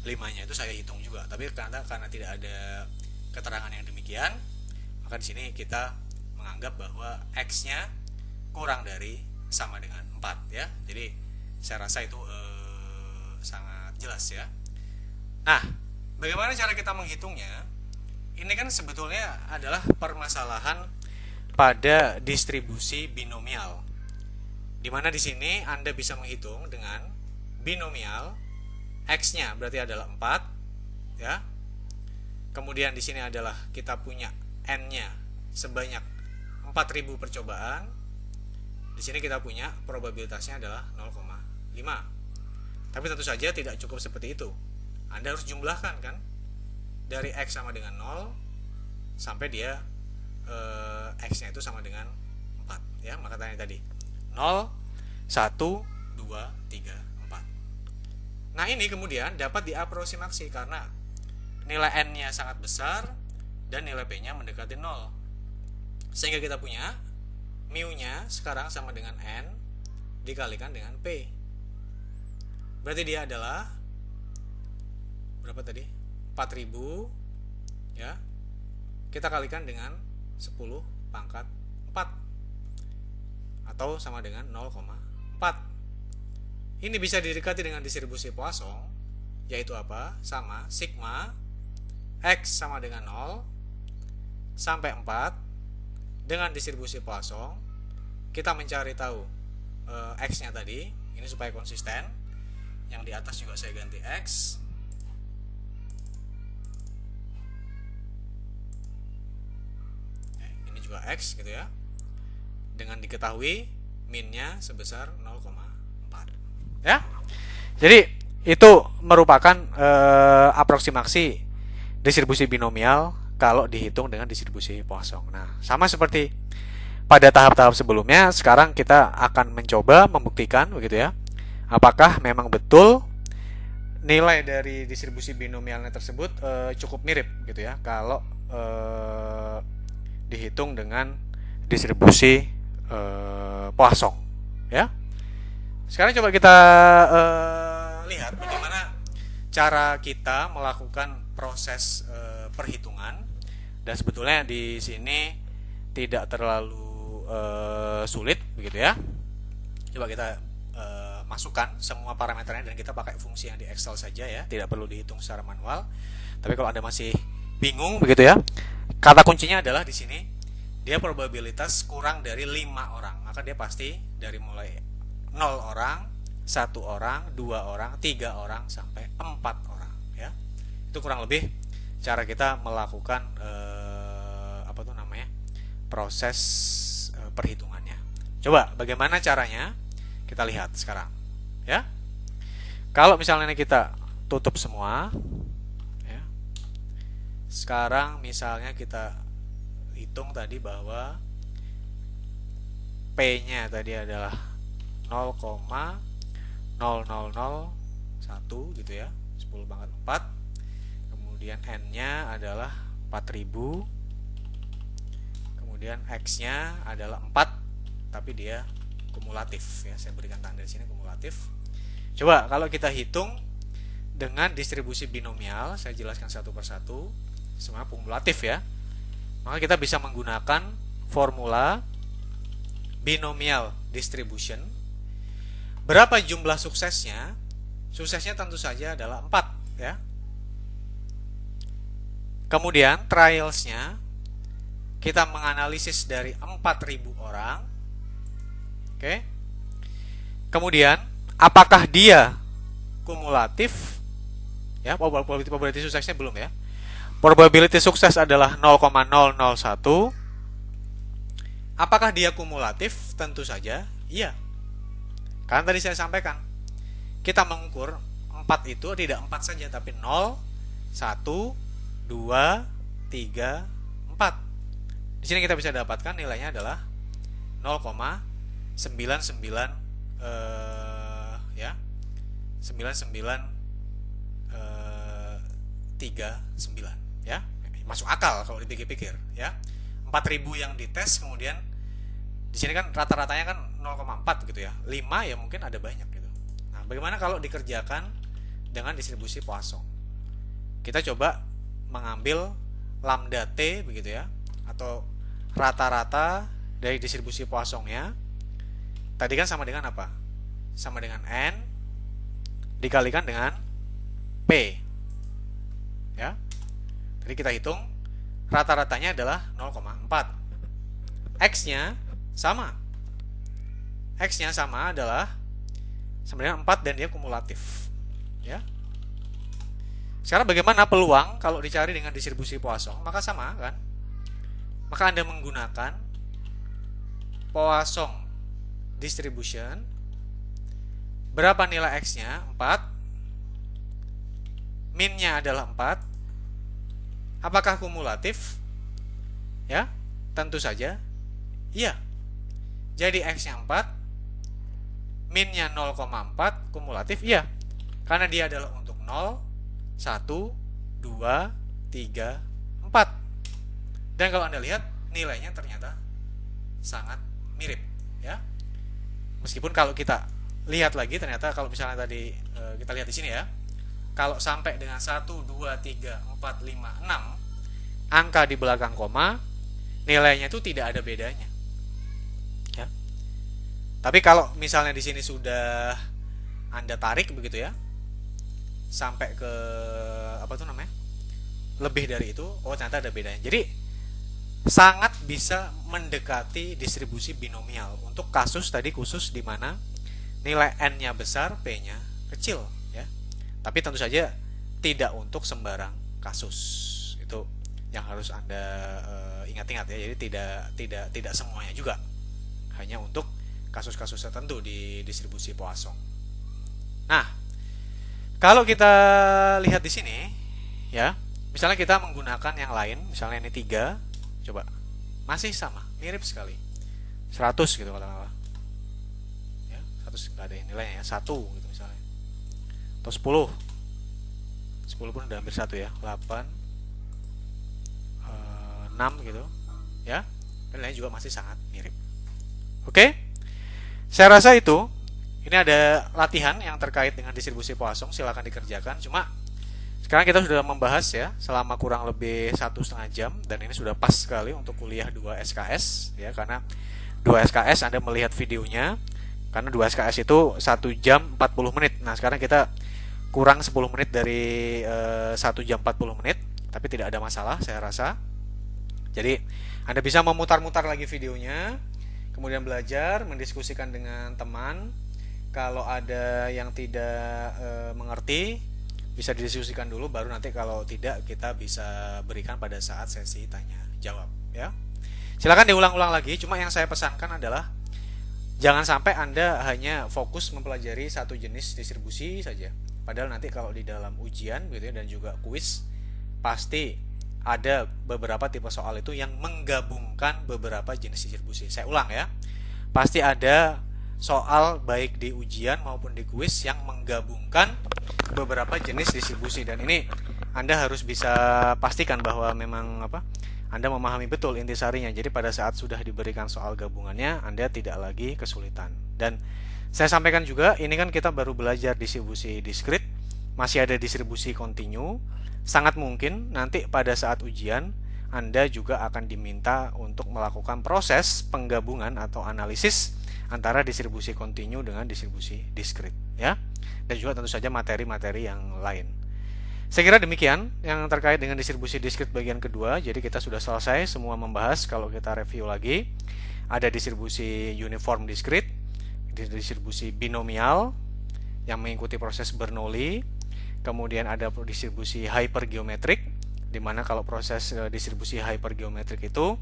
5-nya itu saya hitung juga. Tapi karena tidak ada keterangan yang demikian, maka di sini kita menganggap bahwa X-nya kurang dari sama dengan 4 ya. Jadi saya rasa itu sangat jelas ya. Nah, bagaimana cara kita menghitungnya? Ini kan sebetulnya adalah permasalahan pada distribusi binomial, di mana di sini Anda bisa menghitung dengan binomial, X-nya berarti adalah 4 ya. Kemudian di sini adalah kita punya N-nya sebanyak 4000 percobaan. Di sini kita punya probabilitasnya adalah 0,5. Tapi tentu saja tidak cukup seperti itu. Anda harus jumlahkan kan, dari X sama dengan 0 sampai dia X-nya itu sama dengan 4 ya. Maka tadi 0, 1, 2, 3, 4. Nah ini kemudian dapat diaproksimasi karena nilai N-nya sangat besar dan nilai P-nya mendekati 0. Sehingga kita punya mu-nya sekarang sama dengan N dikalikan dengan P. Berarti dia adalah berapa tadi? 4000 ya. Kita kalikan dengan 10 pangkat 4 atau sama dengan 0,4. Ini bisa didekati dengan distribusi Poisson, yaitu apa? Sama sigma X sama dengan 0 sampai 4 dengan distribusi Poisson. Kita mencari tahu X-nya tadi, ini supaya konsisten. Yang di atas juga saya ganti X. Ini juga X gitu ya. Dengan diketahui min-nya sebesar 0,4 ya. Jadi itu merupakan aproksimasi distribusi binomial kalau dihitung dengan distribusi Poisson. Nah, sama seperti pada tahap-tahap sebelumnya, sekarang kita akan mencoba membuktikan begitu ya, apakah memang betul nilai dari distribusi binomialnya tersebut cukup mirip gitu ya kalau dihitung dengan distribusi Poisson ya. Sekarang coba kita lihat bagaimana cara kita melakukan proses perhitungan, dan sebetulnya di sini tidak terlalu sulit begitu ya. Coba kita masukkan semua parameternya dan kita pakai fungsi yang di Excel saja ya, tidak perlu dihitung secara manual. Tapi kalau Anda masih bingung begitu ya, kata kuncinya adalah di sini dia probabilitas kurang dari 5 orang, maka dia pasti dari mulai 0 orang, 1 orang, 2 orang, 3 orang sampai 4 orang ya. Itu kurang lebih cara kita melakukan proses perhitungannya. Coba bagaimana caranya? Kita lihat sekarang ya. Kalau misalnya kita tutup semua ya. Sekarang misalnya kita hitung tadi bahwa P-nya tadi adalah 0,0001 gitu ya, 10 pangkat 4. Kemudian N-nya adalah 4000. Kemudian X-nya adalah 4, tapi dia kumulatif ya. Saya berikan tanda di sini kumulatif. Coba kalau kita hitung dengan distribusi binomial, saya jelaskan satu persatu, semua kumulatif ya. Maka kita bisa menggunakan formula binomial distribution. Berapa jumlah suksesnya? Suksesnya tentu saja adalah 4 ya. Kemudian trialsnya kita menganalisis dari 4000 orang. Oke. Kemudian apakah dia kumulatif? Ya, probability suksesnya belum ya. Probability sukses adalah 0,001. Apakah dia kumulatif? Tentu saja iya. Karena tadi saya sampaikan, kita mengukur 4 itu tidak 4 saja, tapi 0, 1, 2, 3, 4. Di sini kita bisa dapatkan nilainya adalah 0,99 ya. 9939 ya. Masuk akal kalau dipikir-pikir ya. 4000 yang dites, kemudian di sini kan rata-ratanya kan 0,4 gitu ya. 5 ya mungkin ada banyak gitu. Nah, bagaimana kalau dikerjakan dengan distribusi Poisson? Kita coba mengambil lambda T begitu ya, atau rata-rata dari distribusi Poisson-nya. Tadi kan sama dengan apa? Sama dengan N dikalikan dengan P. Ya. Jadi kita hitung rata-ratanya adalah 0,4. X-nya sama. X-nya sama adalah sama dengan 4 dan dia kumulatif. Ya. Sekarang bagaimana peluang kalau dicari dengan distribusi Poisson? Maka sama kan? Maka Anda menggunakan Poisson distribution. Berapa nilai X-nya? 4. Min-nya adalah 4. Apakah kumulatif? Ya, tentu saja iya. Jadi X-nya 4, min-nya 0,4, kumulatif iya. Karena dia adalah untuk 0, 1, 2, 3, 4. Dan kalau Anda lihat nilainya ternyata sangat mirip ya. Meskipun kalau kita lihat lagi ternyata kalau misalnya tadi kita lihat di sini ya. Kalau sampai dengan 1, 2, 3, 4, 5, 6 angka di belakang koma, nilainya itu tidak ada bedanya. Ya. Tapi kalau misalnya di sini sudah Anda tarik begitu ya, sampai ke apa tuh namanya? Lebih dari itu, oh ternyata ada bedanya. Jadi sangat bisa mendekati distribusi binomial untuk kasus tadi khusus di mana nilai n-nya besar, p-nya kecil ya. Tapi tentu saja tidak untuk sembarang kasus. Itu yang harus Anda ingat-ingat ya. Jadi tidak semuanya juga. Hanya untuk kasus-kasus tertentu di distribusi Poisson. Nah, kalau kita lihat di sini ya, misalnya kita menggunakan yang lain, misalnya ini 3, coba. Masih sama, mirip sekali. 100 gitu katakanlah. Ya, 100 enggak ada nilainya ya, 1 gitu misalnya. Atau 10 pun udah hampir 1 ya, 8 6 gitu ya, dan lain juga masih sangat mirip. Oke, saya rasa itu ini ada latihan yang terkait dengan distribusi Poisson, silakan dikerjakan. Cuma sekarang kita sudah membahas ya selama kurang lebih 1,5 jam, dan ini sudah pas sekali untuk kuliah 2 SKS ya, karena 2 SKS Anda melihat videonya, karena 2 SKS itu 1 jam 40 menit. Nah sekarang kita kurang 10 menit dari 1 jam 40 menit, tapi tidak ada masalah saya rasa. Jadi Anda bisa memutar-mutar lagi videonya, kemudian belajar, mendiskusikan dengan teman. Kalau ada yang tidak mengerti, bisa didiskusikan dulu, baru nanti kalau tidak kita bisa berikan pada saat sesi tanya jawab ya. Silakan diulang-ulang lagi. Cuma yang saya pesankan adalah jangan sampai Anda hanya fokus mempelajari satu jenis distribusi saja. Padahal nanti kalau di dalam ujian gitu ya, dan juga kuis, pasti ada beberapa tipe soal itu yang menggabungkan beberapa jenis distribusi. Saya ulang ya, pasti ada soal baik di ujian maupun di kuis yang menggabungkan beberapa jenis distribusi, dan ini Anda harus bisa pastikan bahwa memang Anda memahami betul intisarinya. Jadi pada saat sudah diberikan soal gabungannya, Anda tidak lagi kesulitan. Dan saya sampaikan juga, ini kan kita baru belajar distribusi diskrit, masih ada distribusi kontinu. Sangat mungkin nanti pada saat ujian Anda juga akan diminta untuk melakukan proses penggabungan atau analisis antara distribusi kontinu dengan distribusi diskrit ya. Dan juga tentu saja materi-materi yang lain. Saya kira demikian yang terkait dengan distribusi diskrit bagian kedua. Jadi kita sudah selesai semua membahas. Kalau kita review lagi, ada distribusi uniform diskrit, distribusi binomial yang mengikuti proses Bernoulli, kemudian ada distribusi hypergeometrik, di mana kalau proses distribusi hypergeometrik itu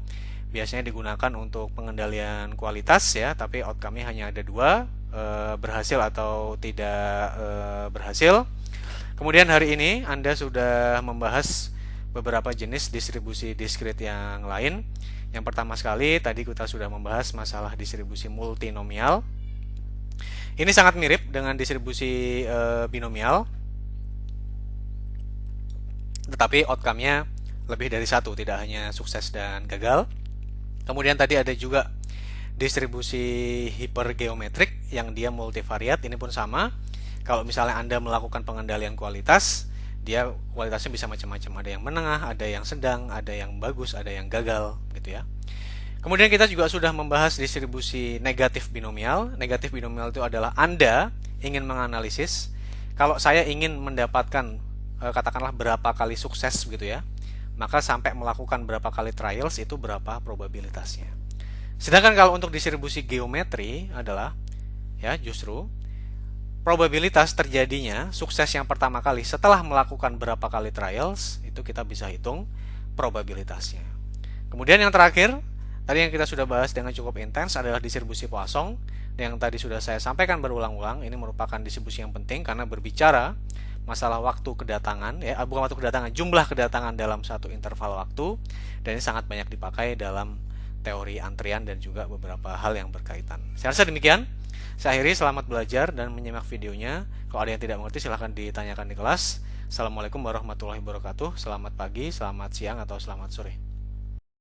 biasanya digunakan untuk pengendalian kualitas ya, tapi outcome-nya hanya ada 2, berhasil atau tidak berhasil. Kemudian hari ini Anda sudah membahas beberapa jenis distribusi diskrit yang lain. Yang pertama sekali tadi kita sudah membahas masalah distribusi multinomial. Ini sangat mirip dengan distribusi binomial, tetapi outcome-nya lebih dari 1, tidak hanya sukses dan gagal. Kemudian tadi ada juga distribusi hipergeometrik yang dia multivariat. Ini pun sama. Kalau misalnya Anda melakukan pengendalian kualitas, dia kualitasnya bisa macam-macam. Ada yang menengah, ada yang sedang, ada yang bagus, ada yang gagal gitu ya. Kemudian kita juga sudah membahas distribusi negatif binomial. Negatif binomial itu adalah Anda ingin menganalisis, kalau saya ingin mendapatkan katakanlah berapa kali sukses gitu ya, maka sampai melakukan berapa kali trials itu berapa probabilitasnya. Sedangkan kalau untuk distribusi geometri adalah ya justru probabilitas terjadinya sukses yang pertama kali setelah melakukan berapa kali trials, itu kita bisa hitung probabilitasnya. Kemudian yang terakhir, tadi yang kita sudah bahas dengan cukup intens adalah distribusi Poisson. Yang tadi sudah saya sampaikan berulang-ulang, ini merupakan distribusi yang penting karena berbicara masalah waktu kedatangan, ya bukan waktu kedatangan, jumlah kedatangan dalam satu interval waktu, dan ini sangat banyak dipakai dalam teori antrian dan juga beberapa hal yang berkaitan. Saya rasa demikian. Saya akhiri, selamat belajar dan menyimak videonya. Kalau ada yang tidak mengerti silahkan ditanyakan di kelas. Assalamualaikum warahmatullahi wabarakatuh. Selamat pagi, selamat siang, atau selamat sore.